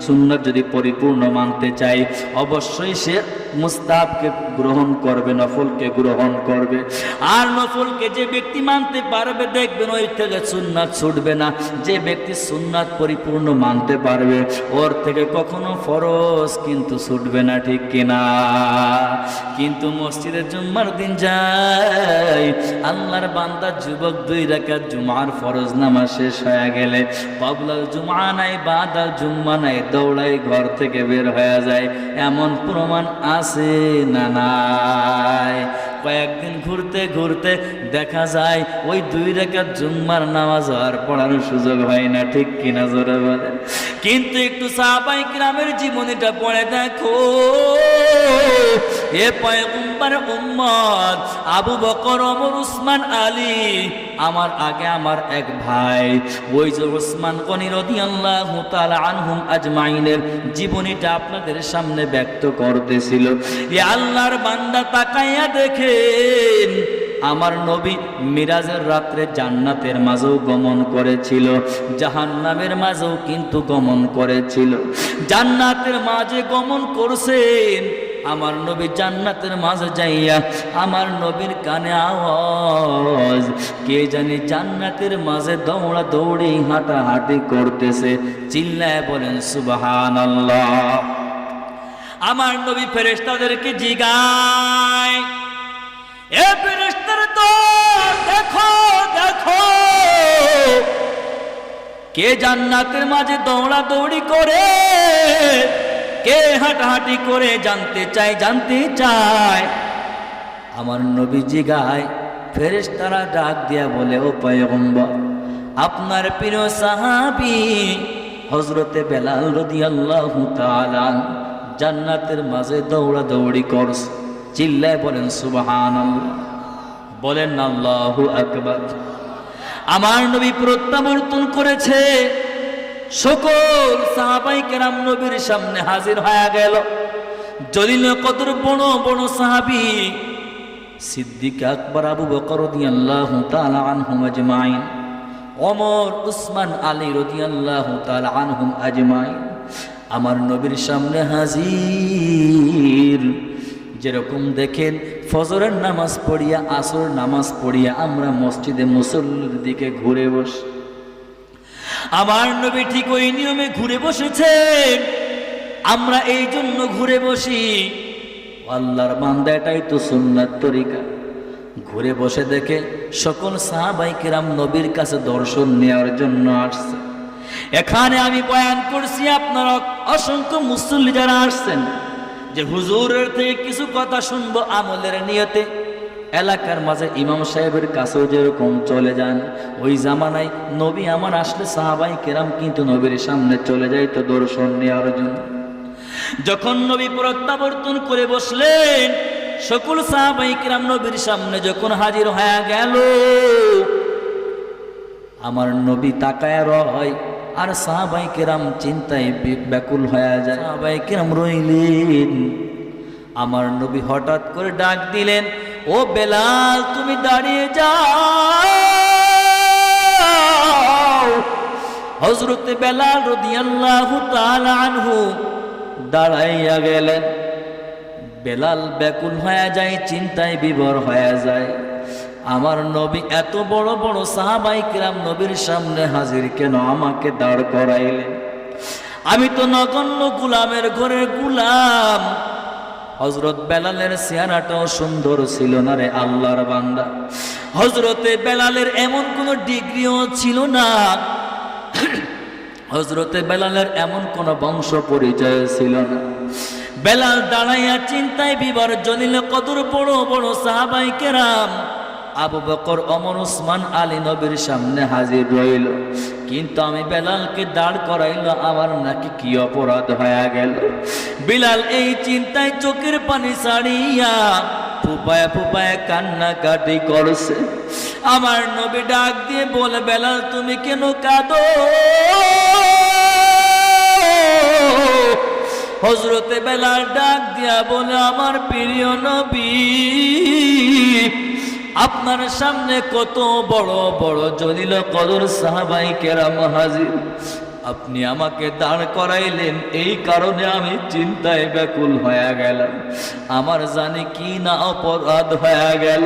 সুন্নাত যদি পরিপূর্ণ মানতে চায়, অবশ্যই সে মুস্তাহাবকে গ্রহণ করবে, নফলকে গ্রহণ করবে। আর নফলকে যে ব্যক্তি মানতে পারবে, দেখবেন ওই থেকে সুন্নাত ছুটবে না। যে ব্যক্তি সুন্নাত পরিপূর্ণ মানতে পারবে, ওর থেকে কখনো ফরজ কিন্তু ছুটবে না, ঠিক কিনা? কিন্তু মসজিদে জুম্মার দিন যায়, আল্লাহর বান্দা যুবক 2 রাকাত জুমার ফরজ নামাজ শেষ হয়ে গেলে ক্বাবলাল জুমআ নাই, বাদাল জুম্মা নাই, দৌড়াই ঘর থেকে বের হয়ে যায়। এমন প্রমাণ আছে না নাই? কয়েকদিন ঘুরতে ঘুরতে দেখা যায় ওই 2 রাকাত জুম্মার নামাজ আর পড়ানোর সুযোগ হয় না, ঠিক কিনা জোরে বলেন? কিন্তু একটু সাহাবায়ে কিরামের জীবনীটা পড়ে দেখো, এ পয়গম্বর উম্মত আবু বকর, ওমর, উসমান, আলী, আমার আগে আমার এক ভাই ওই যে উসমান গনি রাদিয়াল্লাহু তাআলা আনহুম আজমাইনের জীবনীটা আপনাদের সামনে ব্যক্ত করতেছিল। এ আল্লাহর বান্দা তাকাইয়া দেখেন, আমার নবী মিরাজের রাত্রে জান্নাতের মাঝেও গমন করেছিল, জাহান্নামের মাঝেও কিন্তু গমন করেছিল। জান্নাতের মাঝে গমন করছেন, আমার নবী জান্নাতের মাঝে যাইয়া আমার নবীর কানে আওয়াজ, কে জানি জান্নাতের মাঝে দৌড়া দৌড়ি হাঁটাহাঁটি করতেছে, চিল্লায় বলেন সুবহানাল্লাহ। আমার নবী ফেরেশতাদেরকে জিগায়, এ ফেরেশতারা তো দেখো দেখো, কে জান্নাতের মাঝে দৌড়া দৌড়ি করে, কে হাঁটাহাঁটি করে, জানতে চাই জানতে চাই। আমার নবী জিগায়, ফেরেশতারা ডাক দিয়া বলে, ও পয়গম্বর, আপনার প্রিয় সাহাবী হযরতে বেলাল রাদিয়াল্লাহু তাআলা জান্নাতের মাঝে দৌড়া দৌড়ি করছে, চিল্লায় বলেন সুবহানাল্লাহ, বলেন আল্লাহু আকবার। আমার নবী প্রত্যাবর্তন করেছে, সকল সাহাবায়ে কেরাম নবীর সামনে হাজির হয়ে গেল। জলিল কদর বড় বড় সাহাবী সিদ্দিক আকবর, আবু বকর রাদিয়াল্লাহু তাআলা আনহুম আজমাইন, ওমর, উসমান, আলী রাদিয়াল্লাহু তাআলা আনহুম আজমাইন আমার নবীর সামনে হাজির। যেরকম দেখেন ফজরের নামাজ পড়িয়া, আসর নামাজ পড়িয়া আমরা মসজিদে মুসল্লির দিকে ঘুরে বসি, আমার নবী ঠিক ওই নিয়মে ঘুরে বসেছেন। আমরা এই জন্য ঘুরে বসি, আল্লাহর বান্দা, এটাই তো সুন্নাত তরিকা। ঘুরে বসে দেখে সকল সাহাবায়ে কেরাম নবীর কাছে দর্শন নেওয়ার জন্য আসছে। এখানে আমি বয়ান করছি, আপনারা অসংখ্য মুসল্লি যারা আসছেন, যে হুজুরের থেকে কিছু কথা শুনবো আমলের নিয়তে, এলাকার মাঝে ইমাম সাহেবের কাছেও যেরকম চলে যান, ওই জামানায় নবী আমার আসলে সাহাবায়ে কেরাম কিন্তু নবীর সামনে চলে যায় তো দর্শন নেওয়ার জন্য। যখন নবী প্রত্যাবর্তন করে বসলেন, সকল সাহাবায়ে কেরাম নবীর সামনে যখন হাজির হয়ে গেল, আমার নবী তাকায় রয়, আর সাহাবায়ে কেরাম চিন্তায় ব্যাকুল হয়ে যায়। সাহাবায়ে কেরাম রইলেন, আমার নবী হঠাৎ করে ডাক দিলেন, ও বেলাল, তুমি দাঁড়িয়ে যাও। হযরতে বেলাল রাদিয়াল্লাহু তাআলা আনহু দাঁড়াইয়া গেলেন। বেলাল ব্যাকুল হয়ে যায়, চিন্তায় বিভোর হয়ে যায়। আমার নবী এত বড় বড় সাহাবায়ে কেরাম নবীর সামনে হাজির, কেন আমাকে দাঁড় করাইলেন? আমি তো নগণ্য গোলামের ঘরের গোলাম। হযরত বেলালের চেহারাটাও সুন্দর ছিল না রে আল্লাহর বান্দা। হযরতে বেলালের এমন কোন ডিগ্রিও ছিল না, হযরতে বেলালের এমন কোন বংশ পরিচয় ছিল না। বেলাল দাঁড়াইয়া চিন্তায় বিভোর, জলিল কদর বড় বড় সাহাবায়ে কেরাম আবু বকর, ওমর, উসমান, আলী নবীর সামনে হাজির রইল, কিন্তু আমি বেলালকে দাঁড় করাইল, আমার নাকি কি অপরাধ হয়ে গেল। বিলাল এই চিন্তায় চোখের পানি ছাড়িয়া ফুপায় ফুপায় কান্নাকাটি করছে। আমার নবী ডাক দিয়ে বলে, বেলাল তুমি কেন কাঁদো? হযরতে বেলাল ডাক দিয়া বলে, আমার প্রিয় নবী, আপনার সামনে কত বড় বড় জলিল কদর সাহাবায়ে কেরাম হাজির, আপনি আমাকে দাঁড় করাইলেন, এই কারণে আমি চিন্তায় ব্যাকুল হয়ে গেলাম। আমার জানি কি না অপরাধ হয়ে গেল।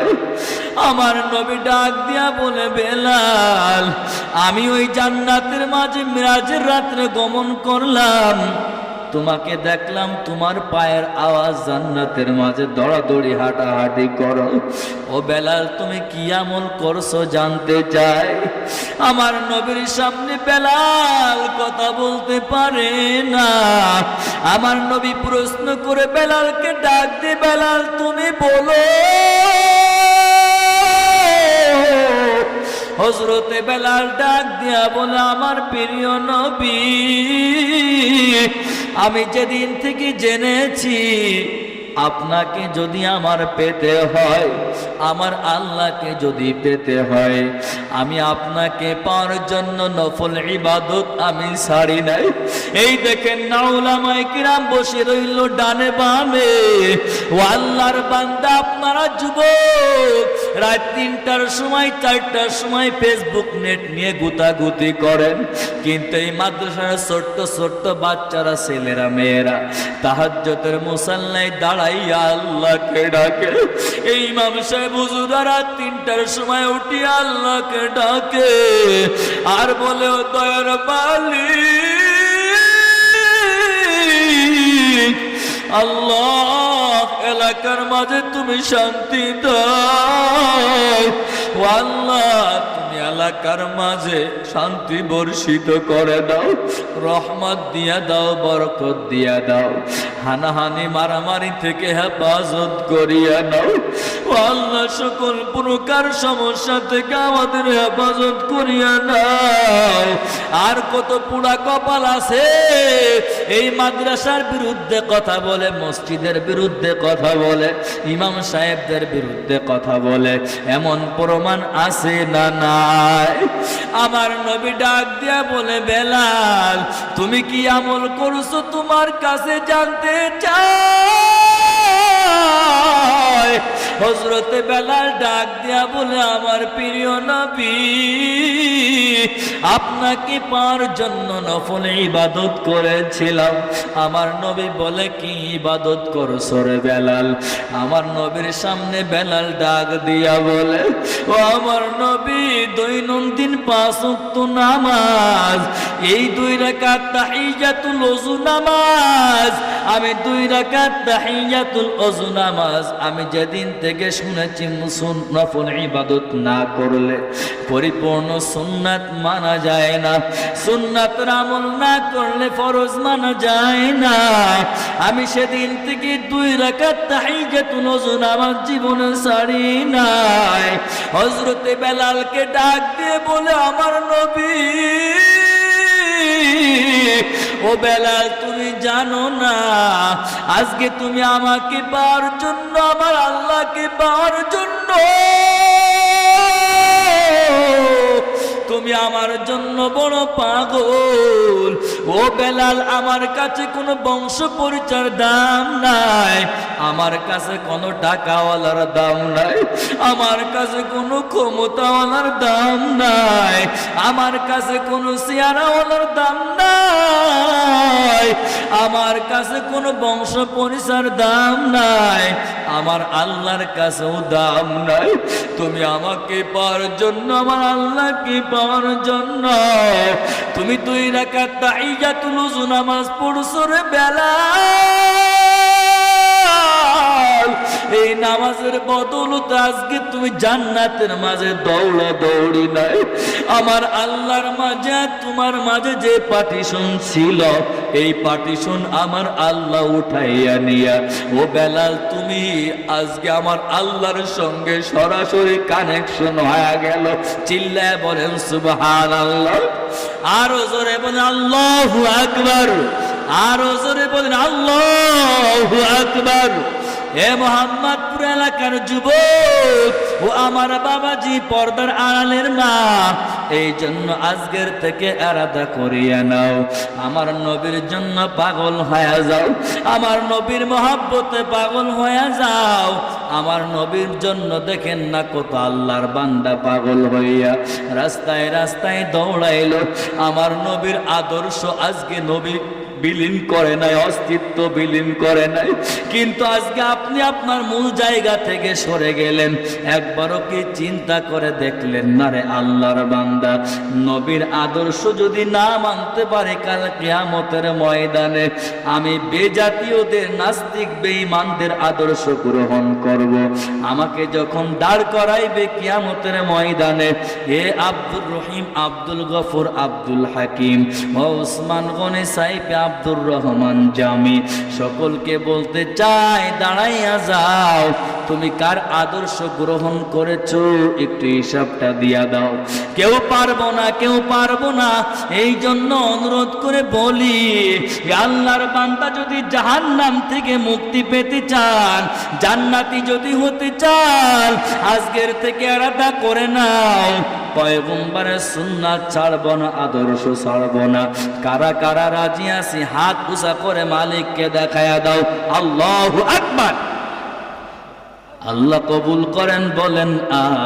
আমার নবী ডাক দিয়া বলে, বেলাল, আমি ওই জান্নাতের মাঝে মিরাজের রাত্রে গমন করলাম, তোমাকে দেখলাম, তোমার পায়ের আওয়াজ জান্নাতের মাঝে দৌড়াদৌড়ি হাঁটাহাঁটি করো। ও বেলাল, তুমি কি আমল করছো জানতে চাই? আমার নবীর সামনে বেলাল কথা বলতে পারে না। আমার নবী প্রশ্ন করে বেলালকে ডাক দে, বেলাল তুমি বলো। হযরতে বেলাল ডাক দিয়া বলে, আমার প্রিয় নবী, আমি যেদিন থেকে জেনেছি আপনাকে যদি আমার পেতে হয়, আমার আল্লাহকে যদি পেতে হয়, আমি আপনাকে পাওয়ার জন্য নফল ইবাদত আমি ছাড়ি নাই। এই দেখেন না, উলামায়ে কিরাম বসে রইল ডানে বামে। ও আল্লাহর বান্দা, আপনারা যুবক রাত 3টার সময় 4টার সময় ফেসবুক নেট নিয়ে গুতাগুতি করেন, কিন্তু এই মাদ্রাসার ছোট্ট ছোট্ট বাচ্চারা, ছেলেরা মেয়েরা তাহাজ্জুদের মুসাল্লায় দাঁড়াইয়া আল্লাহকে ডাকে। এই ইমাম সাহেব হুজুরা রাত 3টার সময় উঠি আল্লাহকে ডাকে আর বলে, ও দয়ার মালিক আল্লাহ, এলাকার মাঝে তুমি শান্তি দাও। ও আল্লাহ, তুমি এলাকার মাঝে শান্তি বর্ষিত করে দাও, রহমত দিয়া দাও, বরকত দিয়া দাও, হানাহানি মারামারি থেকে হেফাজত করিয়া নাও। ও আল্লাহ, সকল প্রকার সমস্যা থেকে আমাদের হেফাজত করিয়া নাও। আর কত পুরা কপাল আছে এই মাদ্রাসার বিরুদ্ধে কথা বলে, মসজিদের বিরুদ্ধে কথা বলে, ইমাম সাহেবদের বিরুদ্ধে কথা বলে, এমন প্রমাণ আছে না নাই? আমার নবী ডাক দিয়া বলে, বেলাল, তুমি কি আমল করছো তোমার কাছে জানতে চাই। হযরতে বেলাল ডাক দিয়া বলে, আমার প্রিয় নবী, আপনাকে পাওয়ার জন্য নফল ইবাদত করেছিলাম। আমার নবী বলে, কি ইবাদত করছো রে বেলাল? আমার নবীর সামনে বেলাল ডাক দিয়া বলে, ও আমার নবী, দৈনন্দিন 5 ওয়াক্ত নামাজ, এই 2 রাকাত তাহিয়াতুল ওযু নামাজ, আমি 2 রাকাত তাহিয়াতুল ওযু নামাজ আমি যেদিন থেকে শুনেছি নফল ইবাদত না করলে পরিপূর্ণ সুন্নাত মানা যায় না, সুন্নাতের আমল না করলে ফরজ মানা যায় না, আমি সেদিন থেকে 2 রাকাত তাহিয়াতুল ওযু নামাজ জীবনে ছাড়ি নাই। হযরতে বেলালকে ডাক দিয়ে বলে, আমার নবী, ও বেলাল, তুমি জানো না আজকে তুমি আমাকে পাওয়ার জন্য, আমার আল্লাহকে পাওয়ার জন্য তুমি আমার জন্য বড় পাগল। ও বেলাল, আমার কাছে কোনো বংশ পরিচয়ের দাম নাই, আমার কাছে কোনো টাকাওয়ালার দাম নাই, আমার কাছে কোনো ক্ষমতাওয়ালার দাম নাই, আমার কাছে কোনো চেহারাওয়ালার দাম নাই, আমার কাছে কোনো বংশ পরিচয়ের দাম নাই, আমার আল্লাহর কাছেও দাম নাই। তুমি আমাকে পাওয়ার জন্য, আমার আল্লাহকে পাওয়ার জন্য তুমি 2 রাকাত তাহিয়াতুল ওযু নামাজ পড়ছো রে বেলাল। এই নামাজের বদৌলতে আজকে তুমি জান্নাতের মাঝে দৌড়াদৌড়ি নাই। আমার আল্লাহর মাঝে তোমার মাঝে যে পার্টিশন ছিল, এই পার্টিশন আমার আল্লাহ উঠাইয়া নিয়া, ও বেলাল, তুমি আজকে আমার আল্লাহর সঙ্গে সরাসরি কানেকশন হয়ে গেল। চিল্লায় বলেন সুবহানাল্লাহ। আরো জোরে বলেন আল্লাহু আকবার, আরো জোরে বলেন আল্লাহু আকবার। এ মোহাম্মদপুর এলাকার যুবক ও আমার বাবাজি, পর্দার আড়ালের মা, এই জন্য আজকের থেকে আলাদা করিয়া নাও, আমার নবীর জন্য পাগল হয়ে যাও, আমার নবীর মহব্বতে পাগল হয়ে যাও। আমার নবীর জন্য দেখেন না কত আল্লাহর বান্দা পাগল হইয়া রাস্তায় রাস্তায় দৌড়াইল। আমার নবীর আদর্শ আজকে নবী বিলীন করে নাই, অস্তিত্ব বিলীন করে নাই, কিন্তু আজকে আপনি আপনার মূল জায়গা থেকে সরে গেলেন। একবারও কি চিন্তা করে দেখলেন না রে আল্লাহর বান্দা, নবীর আদর্শ যদি না মানতে পারে, কাল কিয়ামতের ময়দানে আমি বেজাতীয়দের, নাস্তিক বেঈমানদের আদর্শ গ্রহণ করব। আমাকে যখন দাঁড় করাইবে কিয়ামতের ময়দানে, হে আব্দুর রহিম, আব্দুল গফুর, আব্দুল হাকিম ও ওসমান গনি সাহেব আব্দুর রহমান জামি। সকলকে বলতে চাই, দাঁড়াইয়া যাও, তুমি কার আদর্শ গ্রহণ করেছো একটু হিসাবটা দিয়া দাও। কেউ পারবো না, কেউ পারবো না। এই জন্য অনুরোধ করে বলি, আল্লাহর বান্দা যদি জাহান্নাম থেকে মুক্তি পেতে চান, জান্নাতি যদি হতে চান, আজকের থেকে আলাদা করে নাও। পয়গম্বরের সুন্নাত ছাড়বো না, আদর্শ ছাড়বো না। কারা কারা রাজি আছি হাত উঁচা করে মালিককে দেখায়া দাও। আল্লাহু আকবার। আল্লাহ কবুল করেন, বলেন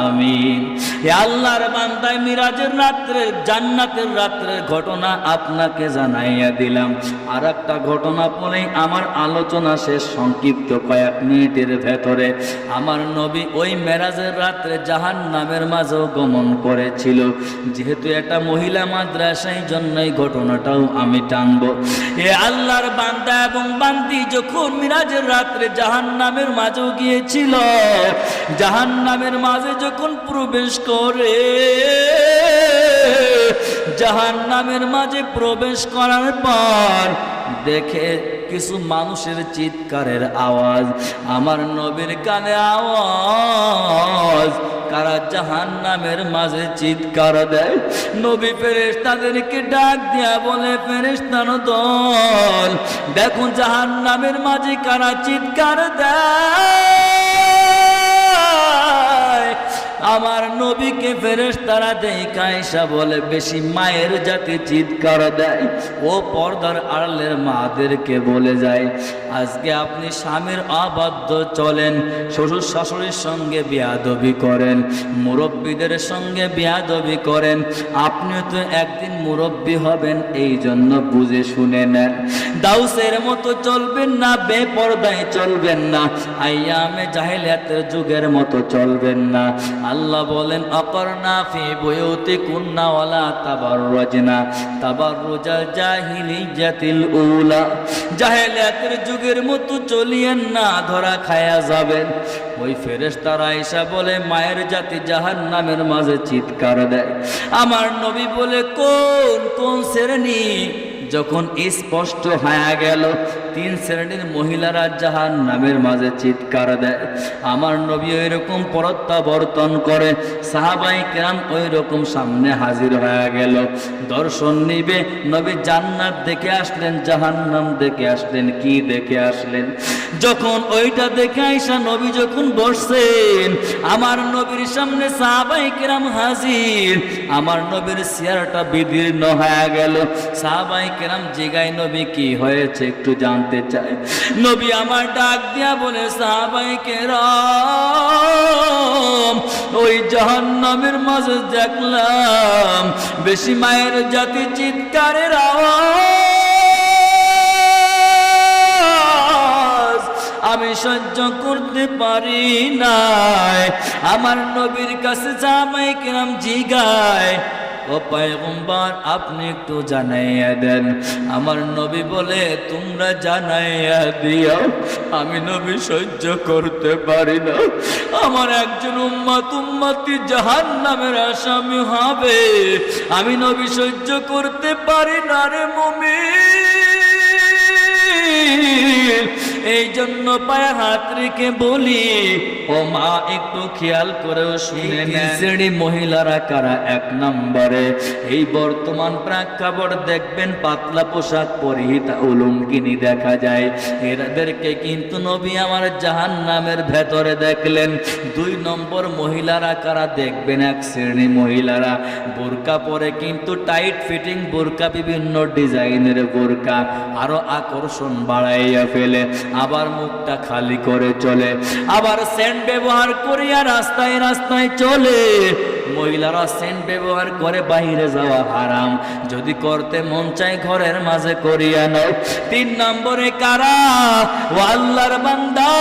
আমিন। হে আল্লাহর বান্দা, মিরাজের রাত্রে, জান্নাতের রাত্রের ঘটনা আপনাকে জানাইয়া দিলাম। আর একটা ঘটনা পরেই আমার আলোচনা শেষ, সংক্ষিপ্ত কয়েক মিনিটের ভেতরে। আমার নবী ওই মেরাজের রাত্রে জাহান্নামের মাঝেও গমন করেছিল। যেহেতু এটা মহিলা মাদ্রাসা, এই জন্যই ঘটনাটাও আমি টানব। হে আল্লাহর বান্দা এবং বান্দি, যখন মিরাজের রাত্রে জাহান্নামের মাঝেও গিয়েছিল, জাহান্নামের মাঝে যখন প্রবেশ করে, জাহান্নামের মাঝে প্রবেশ করার পর দেখে কিছু মানুষের চিৎকারের আওয়াজ। আমার নবীর কানে আওয়াজ, কারা জাহান্নামের মাঝে চিৎকার দেয়। নবী ফেরেশতাদেরকে ডাক দিয়া বলে, ফেরেশতার দল, দেখো জাহান্নামের মাঝে কারা চিৎকার দেয়। আমার নবীকে ফেরেশতারা দেখা এসে বলে, বেশি মায়ের জাতি চিৎকার দেয়। ও পর্দার আড়ালের মাদেরকে বলে যায়, আজকে আপনি স্বামীর অবাধ্য চলেন, শ্বশুর শাশুড়ির সঙ্গে বেয়াদবি করেন, মুরব্বীদের সঙ্গে বেয়াদবি করেন, আপনিও তো একদিন মুরব্বী হবেন, এই জন্য বুঝে শুনে নেন। দাউসের মতো চলবেন না, বেপরদায় চলবেন না, আইয়ামে জাহেলিয়াতের যুগের মতো চলবেন না। আল্লাহ বলেন, অকরনা ফি বুয়ুতিকুন্না ওয়ালা তাবাররাজনা তাবাররুজাল জাহিলিয়াতিল উলা। জাহেলিয়াতের যুগের মতো চলিয়েন না, ধরা খায়া যাবেন। ওই ফেরেশতারা আয়েশা বলে, মায়ের জাতি জাহান্নামের মাঝে চিৎকার দেয়। আমার নবী বলে, কোন কোন শ্রেণী? যখন স্পষ্ট হয়ে গেল 3 শ্রেণীর মহিলারা জাহান্নামের মাঝে চিৎকার দেয়, আমার নবী ওই রকম প্রত্যাবর্তন করে, সাহাবায়ে কেরাম ওই রকম সামনে হাজির হয়ে গেল। দর্শন নিবে, নবী জান্নাত দেখে আসলেন, জাহান্নাম দেখে আসলেন। কি দেখে আসলেন? যখন ওইটা দেখে আইসা নবী যখন বসছেন, আমার নবীর সামনে সাহাবায়ে কেরাম হাজির। আমার নবীর চেহারাটা বিদীর্ণ হয়ে গেল। সাহাবায়ে কেরাম জিগায়, নবী কি হয়েছে একটু জানতে চায়। নবী আমার ডাক দিয়া বলে, সাহাবায়ে কেরাম, ওই জাহান্নামের মাঝে দেখলাম বেশি মায়ের জাতি চিৎকারের আওয়াজ, আমি সহ্য করতে পারি নাই। আমার নবীর কাছে সাহাবায়ে কেরাম জিগায়, ও পয়গম্বর, আপনি একটু জানাইয়া দেন। আমার নবী বলে, তোমরা জানাইয়া দিও, আমি নবী সহ্য করতে পারি না। আমার একজন উম্মতি জাহান্নামের আসামি হবে, আমি নবী সহ্য করতে পারি না রে মুমিন। এই জন্য পায়ে হাত রেখে বলি, ও মা, একটু খেয়াল করেও শুনে নেন। শ্রেণী মহিলারা কারা? 1 নম্বরে, এই বর্তমান প্রেক্ষাপট দেখবেন পাতলা পোশাক পরিহিতা উলঙ্গিনী দেখা যায়, এদেরকে কিন্তু নবী আমার জাহান্নামের ভেতরে দেখলেন। 2 নম্বর মহিলারা কারা? দেখবেন 1 শ্রেণী মহিলারা বোরকা পরে, কিন্তু টাইট ফিটিং বোরকা, বিভিন্ন ডিজাইনের বোরকা, আরো আকর্ষণ বাড়াইয়া ফেলে, আবার মুখটা খালি করে চলে, আবার সেন্ট ব্যবহার করিয়া রাস্তায় রাস্তায় চলে। মহিলারা সেন্ট ব্যবহার করে, বাইরে যাওয়া হারাম, যদি করতে মন চায় ঘরের মাঝে করিয়া নাও। 3 নম্বরে কারা? ও আল্লাহর বান্দা,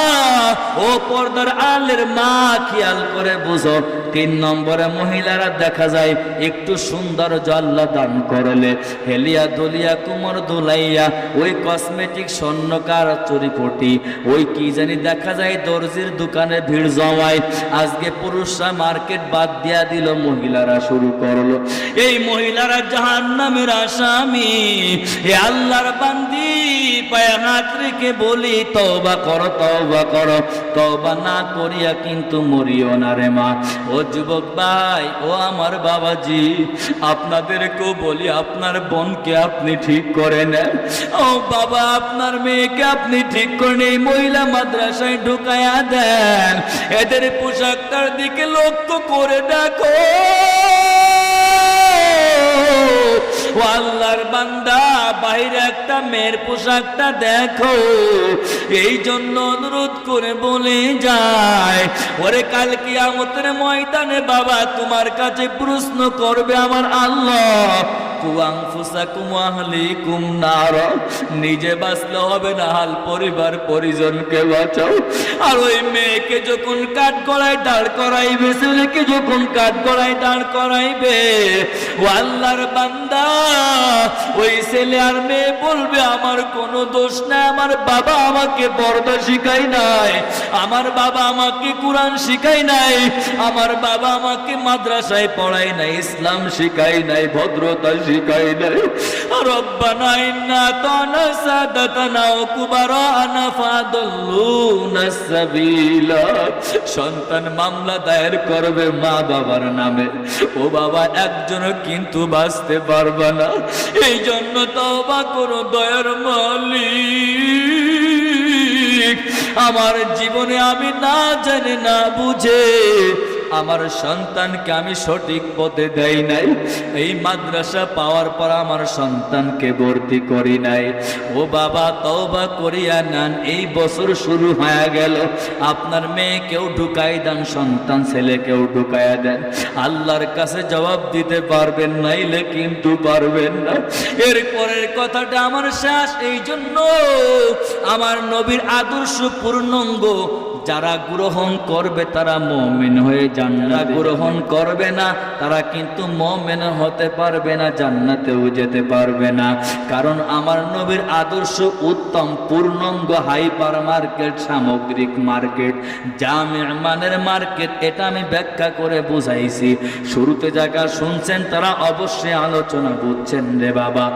ও পর্দার আলের মা, খেয়াল করে বুঝো, তিন নম্বরে মহিলারা দেখা যায় একটু সৌন্দর্য আল্লাহ দান করলে হেলিয়া দলিয়া কুমর দোলাইয়া ওই কসমেটিক স্বর্ণকার চুরিপটি ওই কি জানি দেখা যায় দর্জির দোকানে ভিড় জমায়। আজকে পুরুষরা মার্কেট বাদ দিয়া দিল, মহিলারা শুরু করলো। এই মহিলারা জাহান্নামের আসামি। এ আল্লাহর বান্দি পায়ে হাত রেখে বলি তওবা করো, তওবা করো। তওবা না করিয়া কিন্তু মরিও না রে মা। ও যুবক ভাই, ও আমার বাবাজি, আপনাদেরকেও বলি আপনার বোনকে আপনি ঠিক করে নেন। ও বাবা, আপনার মেয়েকে আপনি ঠিক করে এই মহিলা মাদ্রাসায় ঢুকায়া দেন। এদের পোশাকটার দিকে লক্ষ্য করে দেখো। ও আল্লাহর বান্দা, বাইরে একটা মেয়ের পোশাকটা দেখো। এই জন্য অনুরোধ করে বলে যায়, ওরে কাল কিয়ামতের ময়দানে বাবা তোমার কাছে প্রশ্ন করবে আমার আল্লাহ, নিজে বাঁচলে হবে না, হাল পরিবার পরিজনকে বাঁচাও। আর ওই মেয়েকে যখন কাঠ গড়ায় দাঁড় করাইবে, ছেলেকে যখন কাঠ গড়ায় দাঁড় করাইবে, ও আল্লাহর বান্দা, ওই ছেলে আর মেয়ে বলবে আমার কোনো দোষ নাই, আমার বাবা আমাকে পর্দা শিখাই নাই, আমার বাবা আমাকে কোরআন শিখাই নাই, আমার বাবা আমাকে মাদ্রাসায় পড়াই নাই, ইসলাম শিখাই নাই, ভদ্রতা শিখাই নাই। রব্বানা ইন্না তানা সাদাতানা ওয়া কুবারানা ফাদল্লুনা সাবিলা। সন্তান মামলা দায়ের করবে মা বাবার নামে, ও বাবা একজনও কিন্তু বাঁচতে পারবে না। এই জন্য তওবা করো দয়ার মালিক। আমার জীবনে আমি না জানি না বুঝে আমার সন্তানকে আমি সঠিক পথে দেই নাই। এই মাদ্রাসা পাওয়ার পর আমার সন্তানকে ভর্তি করি নাই। ও বাবা, তওবা করিয়া নেন। এই বছর শুরু হয়ে গেল, আপনার মেয়েকেও ঢুকাই দেন, সন্তান ছেলেকেও ঢুকাইয়া দেন। আল্লাহর কাছে জবাব দিতে পারবেন, নাইলে কিন্তু পারবেন না। এরপরের কথাটা আমার শেষ। এই জন্য আমার নবীর আদর্শ পূর্ণাঙ্গ যারা গ্রহণ করবে তারা মুমিন হয়ে জান্নাত, গ্রহণ করবে না তারা কিন্তু মুমিন হতে পারবে না, জান্নাতেও যেতে পারবে না। কারণ আমার নবীর আদর্শ উত্তম, পূর্ণাঙ্গ হাইপার মার্কেট, সামগ্রিক মার্কেট, জামিয়া মানের মার্কেট। এটা আমি ব্যাখ্যা করে বুঝাইছি। শুরুতে যারা শুনছেন তারা অবশ্যই আলোচনা বুঝছেন রে বাবা।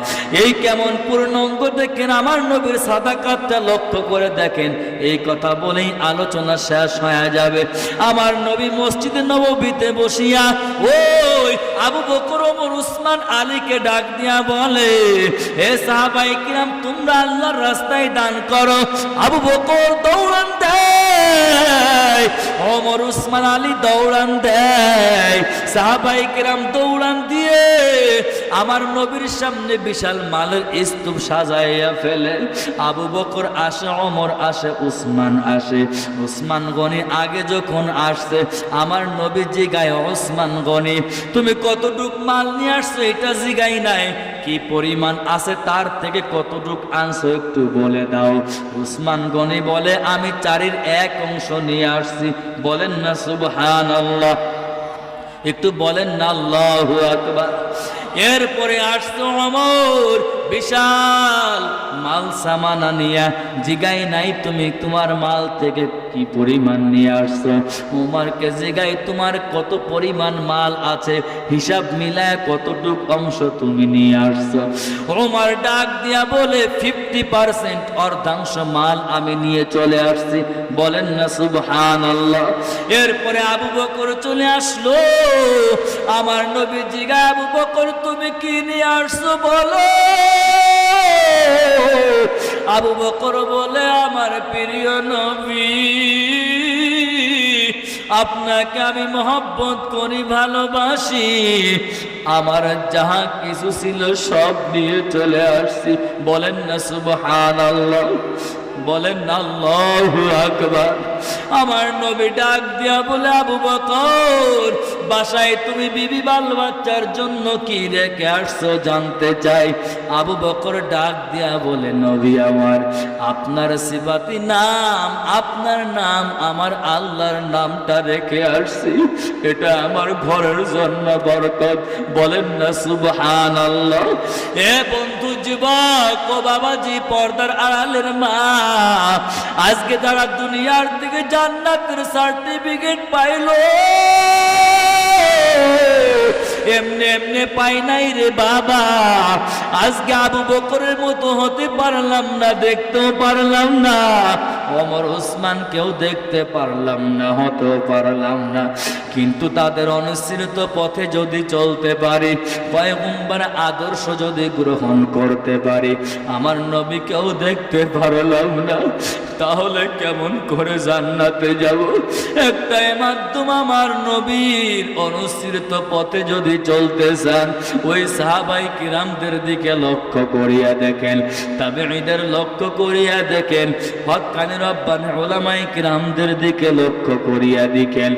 এই কেমন পূর্ণাঙ্গ দেখেন, আমার নবীর সাদাকাতটা লক্ষ্য করে দেখেন। এই কথা বলেই আলোচনা শেষ হয়ে যাবে। আমার নবী মসজিদে নববীতে বসিয়া ওই আবু বকর, ওমর, উসমান, আলীকে ডাক দিয়া বলে, হে সাহাবায়ে কিরাম, তোমরা আল্লাহর রাস্তায় দান করো। আবু বকর দৌড়ান দেয়, ওমর, উসমান, আলী দৌড়ান দেয়, সাহাবায়ে কিরাম দৌড়ান দিয়ে আমার নবীর সামনে বিশাল মালের স্তূপ সাজাইয়া ফেলে। আবু বকর আসে, ওমর আসে, উসমান আসে। উসমান গনি আগে যখন আসছে, আমার নবী জিগায়, উসমান গনি তুমি কতটুক মাল নিয়ে আসছো এটা জিগাই নাই, কি পরিমাণ আছে তার থেকে কতটুক আনছো একটু বলে দাও। উসমান গনি বলে, আমি 4-এর 1 অংশ নিয়ে আসছি। বলেন না সুবহানাল্লাহ, একটু বলেন না আল্লাহু আকবার। এরপরে আসতো ওমর, বিশাল মাল সামানা নিয়া। জিগাই নাই তুমি তোমার মাল থেকে কি পরিমাণ নিয়ে আসছো। ওমরকে জিগাই তোমার কত পরিমাণ মাল আছে, হিসাব মিলায় কতটুক অংশ তুমি নিয়ে আসছো। ওমর ডাক দিয়া বলে, 50% অর্ধাংশ মাল আমি নিয়ে চলে আসছি। বলেন না সুবহানাল্লাহ। এরপরে আবু বকর চলে আসলো। আমার নবী জিগায়, আবু বকর তুমি কি নিয়ে আসছো বলো। আবু বকর বলে, আমার প্রিয় নবী, আপনাকে আমি মহব্বত করি, ভালোবাসি, আমার যাহা কিছু ছিল সব নিয়ে চলে আসছি। বলেন না সুবহানাল্লাহ। বলেন না আল্লাহু আকবার। আমার নবী ডাক দিয়া বলে, আবু বকর, বাসায় তুমি বিবি বাল বাচ্চার জন্য কি রেখে আসছো জানতে চাই। আবু বকর ডাক দিয়া বলে, নবী আমার, আপনার সিফাতি নাম, আপনার নাম, আমার আল্লাহর নামটা রেখে আসছি, এটা আমার ঘরের জন্য বরকত। বলেন না সুবহানাল্লাহ। এ বন্ধু যুবক ও বাবাজি, পর্দার আড়ালের মা, আজকে যারা দুনিয়ার দিকে জান্নাতের সার্টিফিকেট পাইলো, এমনি এমনি পাই নাই রে বাবা। আজকে আবু বকরের মতো হতে পারলাম না, দেখতেও পারলাম না, ওমর ওসমান কেউ দেখতে পারলাম না, হতেও পারলাম না, কিন্তু তাদের অনুসৃত পথে যদি চলতে পারি, পয়গম্বর আদর্শ যদি গ্রহণ করতে পারি, আমার নবীকেও দেখতে পারলাম না, তাহলে কেমন করে জান্নাতে যাব? একটাই মাধ্যম, আমার নবীর অনুসৃত পথে যদি চলতে চান, ওই সাহাবাই কিরামদের দিকে লক্ষ্য করিয়া দেখেন, তাবেঈদের লক্ষ্য করিয়া দেখেন, হক্কানি রব্বানি উলামায়ে কিরামদের দিকে লক্ষ্য করিয়া দেখেন।